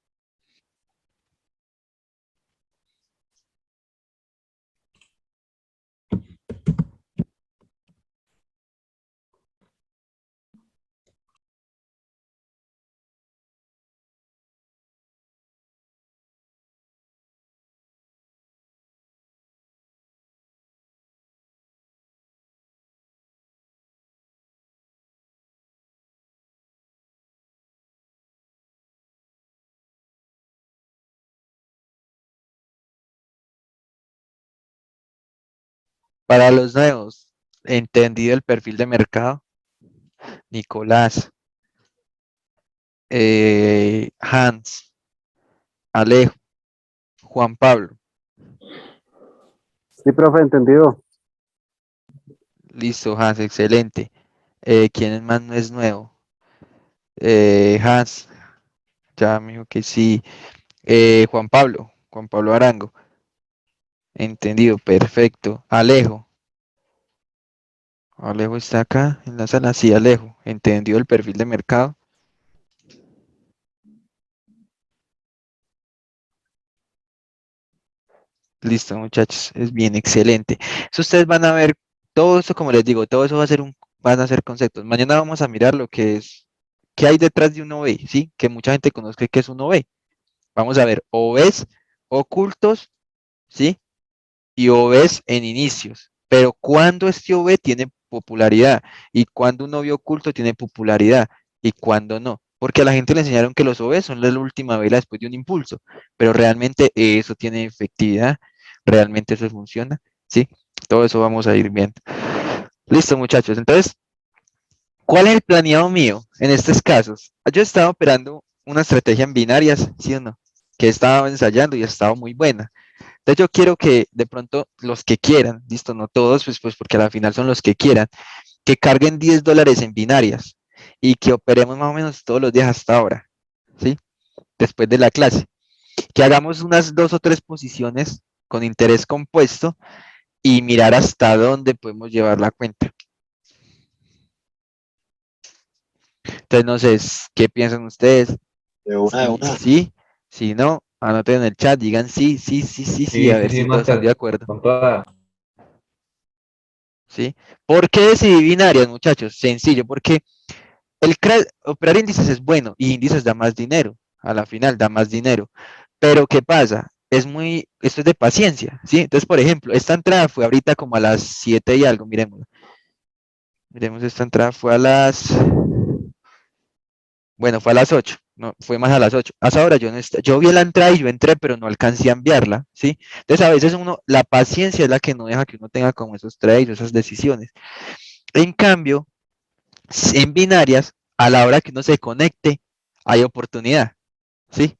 Para los nuevos, ¿entendido el perfil de mercado? Nicolás, Hans, Alejo, Juan Pablo. Sí, profe, entendido. Listo, Hans, excelente. ¿Quién es más no es nuevo? Hans, ya me dijo que sí. Juan Pablo Arango. Entendido, perfecto. Alejo. Alejo está acá en la sala. Sí, Alejo. Entendido el perfil de mercado. Listo, muchachos. Es bien, excelente. Eso ustedes van a ver, todo eso, como les digo, todo eso va a ser van a ser conceptos. Mañana vamos a mirar lo que es, qué hay detrás de un OB, ¿sí? Que mucha gente conozca qué es un OB. Vamos a ver OBs ocultos, ¿sí? Y OBs en inicios. Pero cuando este OB tiene popularidad y cuando un OB oculto tiene popularidad y cuando no. Porque a la gente le enseñaron que los OB son la última vela después de un impulso, pero realmente eso tiene efectividad, realmente eso funciona, ¿sí? Todo eso vamos a ir viendo. Listo, muchachos. Entonces, ¿cuál es el planeado mío en estos casos? Yo he estado operando una estrategia en binarias, ¿sí o no? Que he estado ensayando y ha estado muy buena. Entonces yo quiero que de pronto los que quieran, listo, no todos, pues porque al final son los que quieran, que carguen $10 en binarias y que operemos más o menos todos los días hasta ahora, ¿sí? Después de la clase. Que hagamos unas 2 o 3 posiciones con interés compuesto y mirar hasta dónde podemos llevar la cuenta. Entonces no sé, ¿qué piensan ustedes? De una, de Sí, una. sí, si no, anoten en el chat, digan sí, sí, sí, sí, sí, Sí, a sí, ver sí, si todos están de Master, acuerdo. con toda. ¿Sí? ¿Por qué decidí binarias, muchachos? Sencillo, porque operar índices es bueno y índices da más dinero, a la final da más dinero. Pero ¿qué pasa? Esto es de paciencia, ¿sí? Entonces, por ejemplo, esta entrada fue ahorita como a las 7 y algo, miremos. Miremos, esta entrada fue a bueno, fue a las 8, no, fue más a las 8. Hasta ahora yo vi la entrada y yo entré, pero no alcancé a enviarla, ¿sí? Entonces, a veces la paciencia es la que no deja que uno tenga como esos trades, esas decisiones. En cambio, en binarias, a la hora que uno se conecte, hay oportunidad, ¿sí?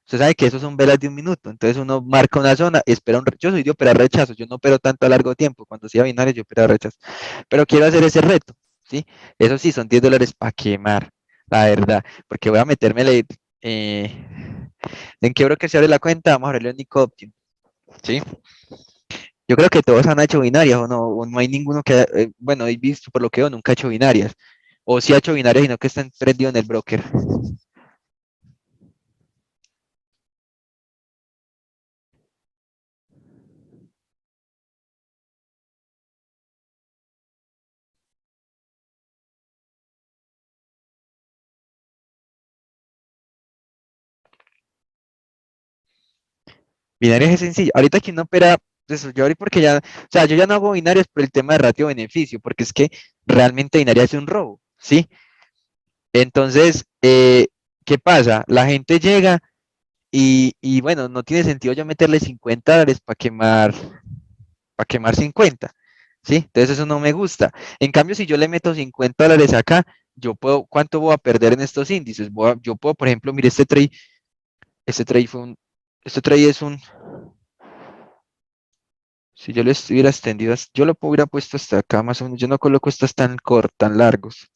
Usted sabe que esos son velas de un minuto, entonces uno marca una zona, espera yo soy de operar rechazos, yo no opero tanto a largo tiempo, cuando hacía binarias yo operaba rechazos, pero quiero hacer ese reto, ¿sí? Eso sí, son $10 para quemar, la verdad, porque voy a meterme en qué que se abre la cuenta, vamos a abrirle un Nicoption, ¿sí? Yo creo que todos han hecho binarias o no hay ninguno que, bueno, he visto por lo que veo, nunca ha hecho binarias. O sí ha hecho binarias, sino que está prendido en el broker. Binarias es sencillo. Ahorita que uno opera, pues yo ahorita porque ya, o sea, yo ya no hago binarias por el tema de ratio-beneficio, porque es que realmente binarias es un robo, ¿sí? Entonces, ¿qué pasa? La gente llega y bueno, no tiene sentido yo meterle $50 para quemar 50, ¿sí? Entonces eso no me gusta. En cambio, si yo le meto $50 acá, ¿cuánto voy a perder en estos índices? Yo puedo, por ejemplo, mire este trade este trade es si yo lo estuviera extendido, yo lo hubiera puesto hasta acá más o menos, yo no coloco estos tan cortos, tan largos.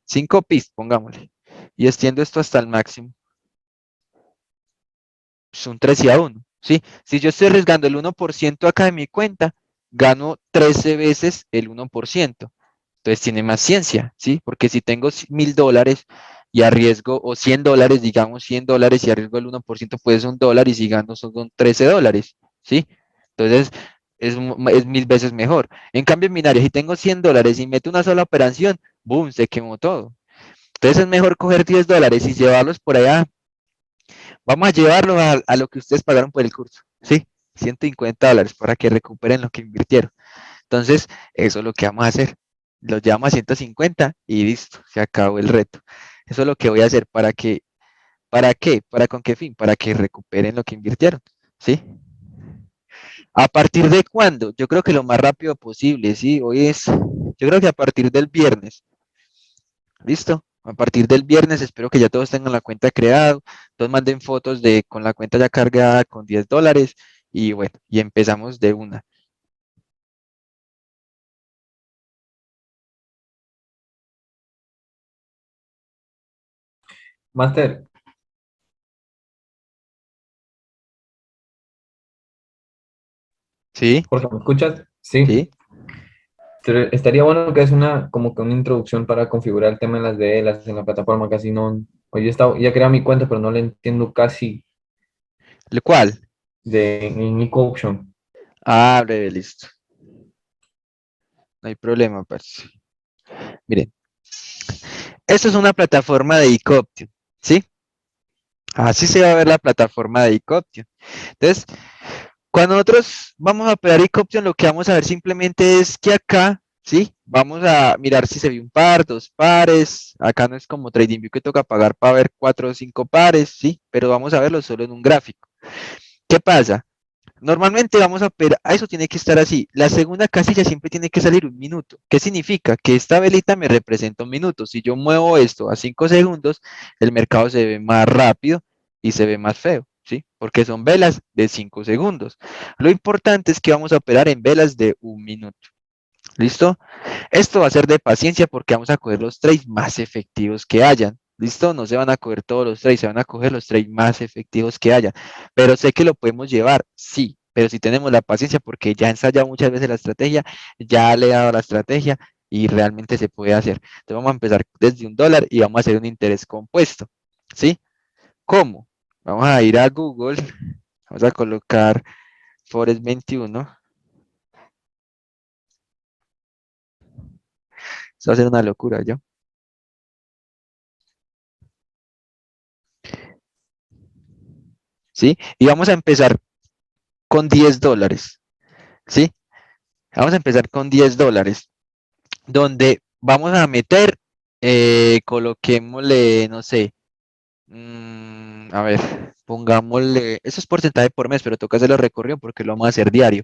5 pips, pongámosle. Y extiendo esto hasta el máximo. Es un 3 y a 1, ¿sí? Si yo estoy arriesgando el 1% acá de mi cuenta, gano 13 veces el 1%. Entonces tiene más ciencia, ¿sí? Porque si tengo $1000 y arriesgo, o $100, digamos $100 y arriesgo el 1%, pues es $1 y si gano son $13, ¿sí? Entonces es 1000 veces mejor. En cambio, en binario, si tengo $100 y meto una sola operación, ¡boom! Se quemó todo. Entonces es mejor coger $10 y llevarlos por allá. Vamos a llevarlos a lo que ustedes pagaron por el curso, ¿sí? $150 para que recuperen lo que invirtieron. Entonces, eso es lo que vamos a hacer. Los llevamos a 150 y listo, se acabó el reto. Eso es lo que voy a hacer. ¿Para qué? ¿Para con qué fin? Para que recuperen lo que invirtieron, ¿sí? ¿A partir de cuándo? Yo creo que lo más rápido posible, ¿sí? Yo creo que a partir del viernes, ¿listo? A partir del viernes espero que ya todos tengan la cuenta creada, todos manden fotos con la cuenta ya cargada con $10 y bueno, y empezamos de una. Master, ¿Sí? Jorge, ¿me escuchas? Sí. ¿Sí? Estaría bueno que es como que una introducción para configurar el tema de las DLs en la plataforma, casi no. Oye, ya creé mi cuenta, pero no le entiendo casi ¿El cuál? en eCaution. Ah, breve, listo. No hay problema, parce. Miren, esto es una plataforma de eCoption, ¿sí? Así se va a ver la plataforma de eCoption. Entonces, cuando nosotros vamos a operar eCoption, lo que vamos a ver simplemente es que acá, ¿sí? Vamos a mirar si se ve un par, dos pares. Acá no es como TradingView que toca pagar para ver 4 o 5 pares, ¿sí? Pero vamos a verlo solo en un gráfico. ¿Qué pasa? Normalmente vamos a operar, eso tiene que estar así. La segunda casilla siempre tiene que salir 1 minuto. ¿Qué significa? Que esta velita me representa 1 minuto. Si yo muevo esto a 5 segundos, el mercado se ve más rápido y se ve más feo, ¿sí? Porque son velas de 5 segundos. Lo importante es que vamos a operar en velas de 1 minuto. ¿Listo? Esto va a ser de paciencia porque vamos a coger los trades más efectivos que hayan. ¿Listo? No se van a coger todos los trades, se van a coger los trades más efectivos que haya. Pero sé que lo podemos llevar, sí, pero si tenemos la paciencia porque ya he ensayado muchas veces la estrategia, ya le he dado la estrategia y realmente se puede hacer. Entonces vamos a empezar desde $1 y vamos a hacer un interés compuesto. ¿Sí? ¿Cómo? Vamos a ir a Google, vamos a colocar Forex 21. Eso va a ser una locura, ¿yo? ¿Sí? Y vamos a empezar con $10, ¿sí? Vamos a empezar con $10, donde vamos a meter, coloquémosle, no sé, a ver, pongámosle, eso es porcentaje por mes, pero toca hacerlo recorrido porque lo vamos a hacer diario.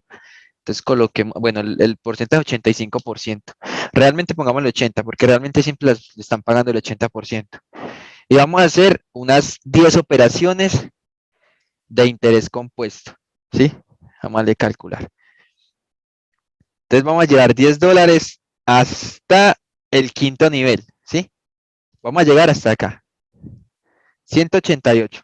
Entonces coloquemos, bueno, el porcentaje es 85%. Realmente pongámosle 80, porque realmente siempre le están pagando el 80%. Y vamos a hacer unas 10 operaciones de interés compuesto, ¿sí? Vamos a calcular. Entonces vamos a llevar $10 hasta el quinto nivel, ¿sí? Vamos a llegar hasta acá. 188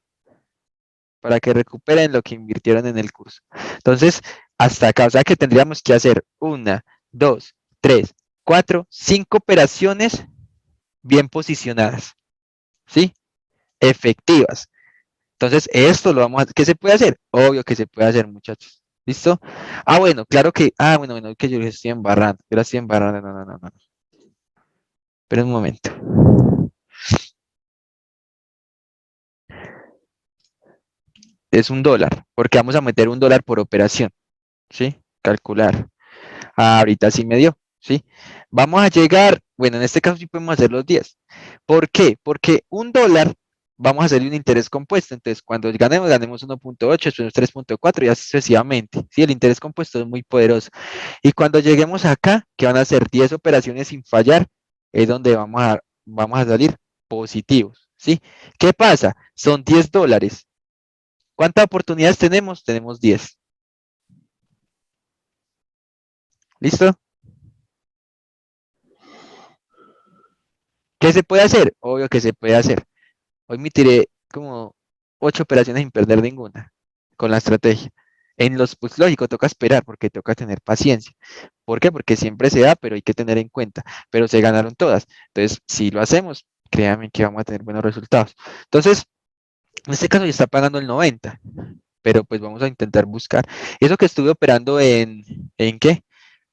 para que recuperen lo que invirtieron en el curso. Entonces, hasta acá, o sea que tendríamos que hacer 1, 2, 3, 4, 5 operaciones bien posicionadas, ¿sí? Efectivas. Entonces, esto lo vamos a... ¿Qué se puede hacer? Obvio que se puede hacer, muchachos. ¿Listo? Ah, bueno, claro que... Ah, bueno, que yo les estoy embarrando. Yo la estoy embarrando. No, no, no, no. Espera un momento. Es $1, porque vamos a meter $1 por operación, ¿sí? Calcular. Ahorita sí me dio, ¿sí? Vamos a llegar, bueno, en este caso sí podemos hacer los 10. ¿Por qué? Porque $1 vamos a hacerle un interés compuesto. Entonces, cuando ganemos 1.8, después 3.4 y así sucesivamente. ¿Sí? El interés compuesto es muy poderoso. Y cuando lleguemos acá, que van a ser 10 operaciones sin fallar, es donde vamos a salir positivos, ¿sí? ¿Qué pasa? Son $10. ¿Cuántas oportunidades tenemos? Tenemos 10. ¿Listo? ¿Qué se puede hacer? Obvio que se puede hacer. Hoy me tiré como 8 operaciones sin perder ninguna con la estrategia. En los, pues lógico, toca esperar porque toca tener paciencia. ¿Por qué? Porque siempre se da, pero hay que tener en cuenta. Pero se ganaron todas. Entonces, si lo hacemos, créanme que vamos a tener buenos resultados. Entonces, en este caso ya está pagando el 90, pero pues vamos a intentar buscar. Eso que estuve operando ¿en qué?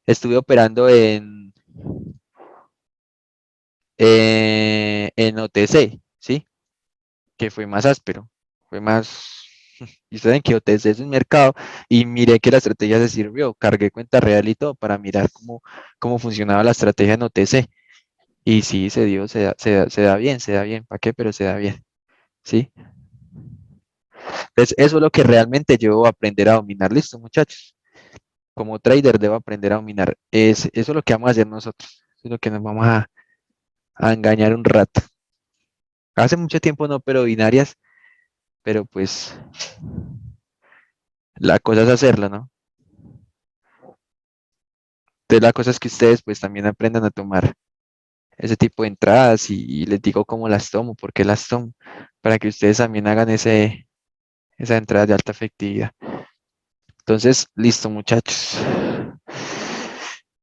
Estuve operando en OTC, ¿sí? Que fue más áspero, fue más... Y ustedes saben que OTC es un mercado y miré que la estrategia se sirvió, cargué cuenta real y todo para mirar cómo funcionaba la estrategia en OTC. Y sí, se dio, se da bien, ¿para qué? Pero se da bien, ¿sí? Entonces, eso es lo que realmente yo debo aprender a dominar. Listo, muchachos. Como trader debo aprender a dominar. Eso es lo que vamos a hacer nosotros. Eso es lo que nos vamos a engañar un rato. Hace mucho tiempo no opero binarias, pero pues la cosa es hacerlo, ¿no? Entonces la cosa es que ustedes pues también aprendan a tomar ese tipo de entradas y les digo cómo las tomo, por qué las tomo, para que ustedes también hagan esa entrada de alta efectividad. Entonces, listo, muchachos.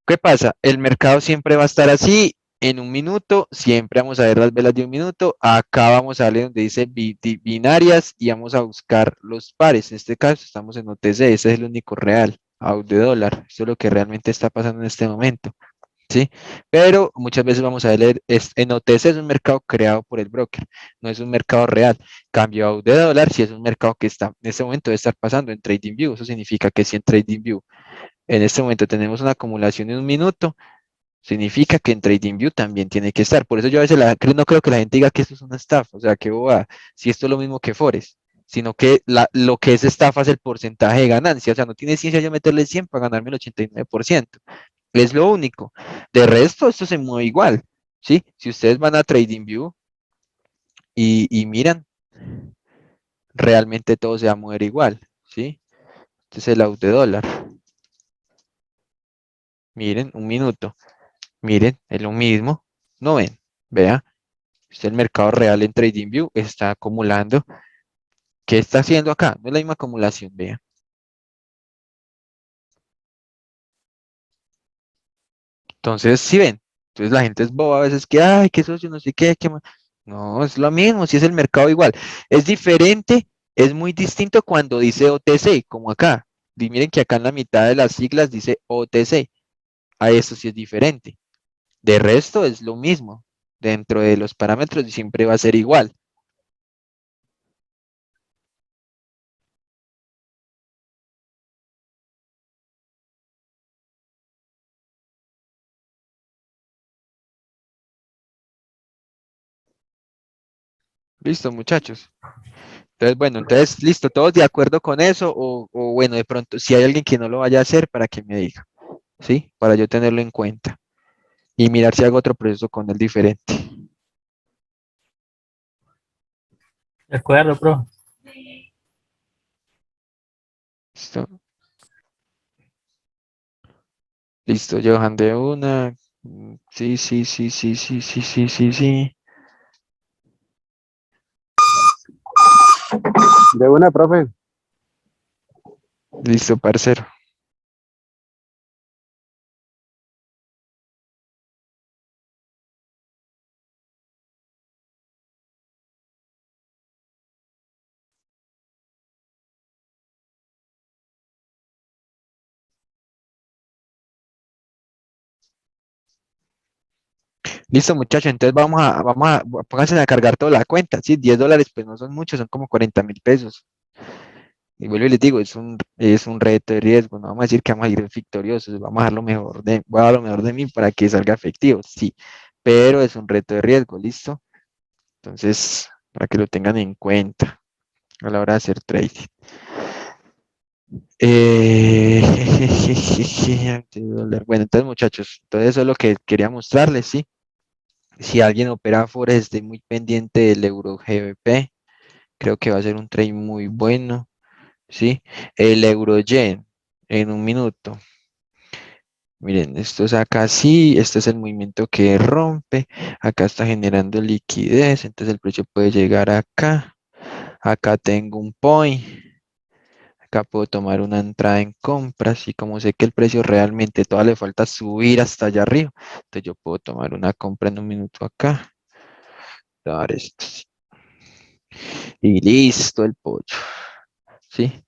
¿Qué pasa? El mercado siempre va a estar así. En un minuto, siempre vamos a ver las velas de un minuto. Acá vamos a darle donde dice binarias y vamos a buscar los pares. En este caso estamos en OTC, ese es el único real, out de dólar. Esto es lo que realmente está pasando en este momento, ¿sí? Pero muchas veces vamos a leer, en OTC es un mercado creado por el broker, no es un mercado real. Cambio out de dólar, si es un mercado que está en este momento debe estar pasando en TradingView. Eso significa que si en TradingView en este momento tenemos una acumulación en un minuto, significa que en TradingView también tiene que estar. Por eso yo a veces no creo que la gente diga que esto es una estafa, o sea, que boba, si esto es lo mismo que Forex, sino que lo que es estafa es el porcentaje de ganancia, o sea, no tiene ciencia yo meterle 100 para ganarme el 89%, es lo único. De resto, esto se mueve igual, ¿sí? Si ustedes van a TradingView y miran, realmente todo se va a mover igual, ¿sí? Este es el out de dólar. Miren, un minuto. Miren, es lo mismo. ¿No ven? Vea, este es el mercado real en TradingView, está acumulando. ¿Qué está haciendo acá? No es la misma acumulación, vea. Entonces, si ven, entonces la gente es boba a veces que, ay, que eso yo no sé qué, qué más. No, es lo mismo, si es el mercado igual. Es diferente, es muy distinto cuando dice OTC, como acá. Y miren que acá en la mitad de las siglas dice OTC. A esto sí es diferente. De resto es lo mismo. Dentro de los parámetros siempre va a ser igual. Listo, muchachos. Entonces, bueno, entonces, listo, todos de acuerdo con eso, o bueno, de pronto, si hay alguien que no lo vaya a hacer, para que me diga, ¿sí? Para yo tenerlo en cuenta y mirar si hago otro proceso con él diferente. De acuerdo, bro. ¿Listo? Listo, Johan de una. Sí, sí, sí, sí, sí, sí, sí, sí, sí. De una, profe. Listo, parcero. Listo, muchachos, entonces pónganse a cargar toda la cuenta, ¿sí? $10, pues no son muchos, son como 40.000 pesos. Y vuelvo y les digo, es un reto de riesgo, no vamos a decir que vamos a ir victoriosos, vamos a dar lo mejor voy a dar lo mejor de mí para que salga efectivo, sí, pero es un reto de riesgo, ¿listo? Entonces, para que lo tengan en cuenta a la hora de hacer trading. Eh, Bueno, entonces muchachos, todo eso es lo que quería mostrarles, ¿sí? Si alguien opera Forex, esté muy pendiente del Euro GBP, creo que va a ser un trade muy bueno. ¿Sí? El euro yen en un minuto. Miren, esto es acá así, este es el movimiento que rompe, acá está generando liquidez, entonces el precio puede llegar acá, acá tengo un point, Acá puedo tomar una entrada en compras y como sé que el precio realmente todavía le falta subir hasta allá arriba, entonces yo puedo tomar una compra en un minuto acá. Dar esto, sí. Y listo el pollo. ¿Sí?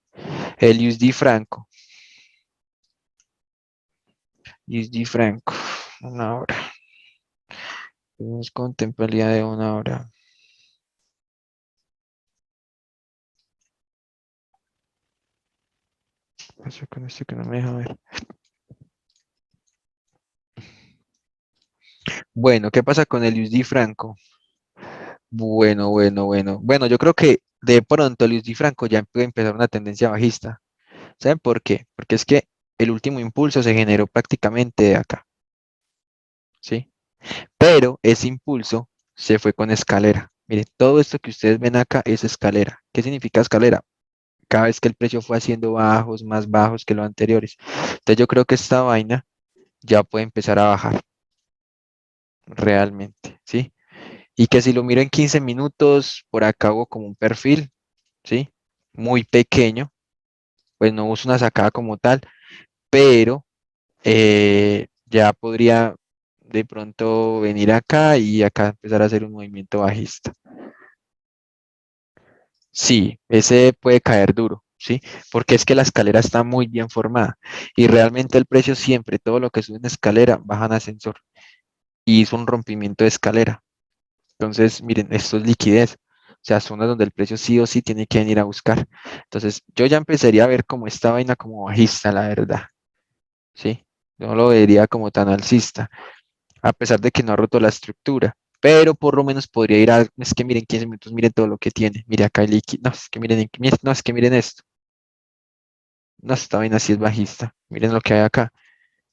El USD franco. USD franco. Una hora. Tenemos con temporalidad de una hora. ¿Qué pasa con esto que no me deja ver? Bueno, ¿qué pasa con el USD franco? Bueno, yo creo que de pronto el USD franco ya puede empezar una tendencia bajista. ¿Saben por qué? Porque es que el último impulso se generó prácticamente de acá, ¿sí? Pero ese impulso se fue con escalera. Mire, todo esto que ustedes ven acá es escalera. ¿Qué significa escalera? Cada vez que el precio fue haciendo bajos, más bajos que los anteriores. Entonces yo creo que esta vaina ya puede empezar a bajar realmente, ¿sí? Y que si lo miro en 15 minutos, por acá hago como un perfil, ¿sí? Muy pequeño, pues no uso una sacada como tal, pero ya podría de pronto venir acá y acá empezar a hacer un movimiento bajista. Sí, ese puede caer duro, ¿sí? Porque es que la escalera está muy bien formada y realmente el precio siempre, todo lo que sube en escalera, baja en ascensor y hizo un rompimiento de escalera. Entonces, miren, esto es liquidez. O sea, zonas donde el precio sí o sí tiene que venir a buscar. Entonces, yo ya empezaría a ver como esta vaina como bajista, la verdad. ¿Sí? Yo no lo vería como tan alcista, a pesar de que no ha roto la estructura. Pero por lo menos podría ir a, es que miren 15 minutos, miren todo lo que tiene. Mire acá el liquid, no, es que miren, no, es que miren esto. No, esta vaina sí es bajista. Miren lo que hay acá.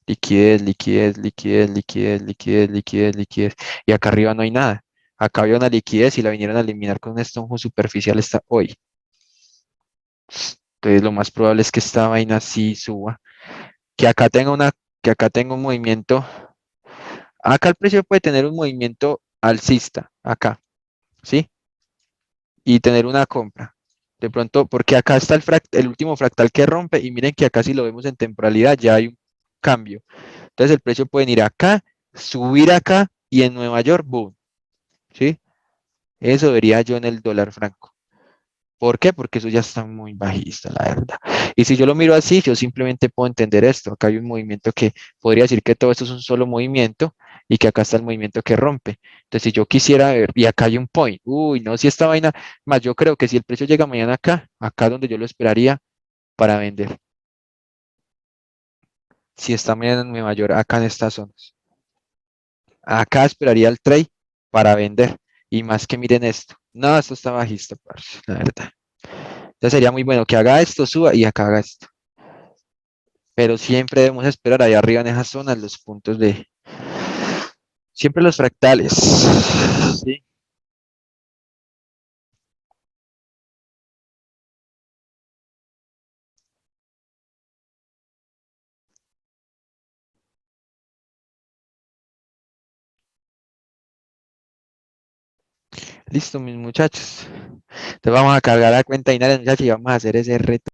Liquidez, liquidez, liquidez, liquidez, liquidez, liquidez, liquidez. Y acá arriba no hay nada. Acá había una liquidez y la vinieron a eliminar con un estonjo superficial esta hoy. Entonces lo más probable es que esta vaina sí suba. Que acá tenga una, que acá tenga un movimiento. Acá el precio puede tener un movimiento alcista, acá, ¿sí? Y tener una compra. De pronto, porque acá está el último fractal que rompe y miren que acá si lo vemos en temporalidad ya hay un cambio. Entonces el precio puede ir acá, subir acá y en Nueva York, boom, ¿sí? Eso vería yo en el dólar franco. ¿Por qué? Porque eso ya está muy bajista, la verdad. Y si yo lo miro así, yo simplemente puedo entender esto. Acá hay un movimiento que podría decir que todo esto es un solo movimiento y que acá está el movimiento que rompe. Entonces, si yo quisiera ver, y acá hay un point, uy, no, si esta vaina, más yo creo que si el precio llega mañana acá, acá donde yo lo esperaría para vender. Si está mañana en Nueva York, acá en estas zonas. Acá esperaría el trade para vender. Y más que miren esto. No, esto está bajista, parce, la verdad. Entonces sería muy bueno que haga esto, suba y acá haga esto. Pero siempre debemos esperar ahí arriba en esas zonas los puntos de... Siempre los fractales. Sí. Listo, mis muchachos. Entonces vamos a cargar la cuenta binaria, muchachos, y vamos a hacer ese reto.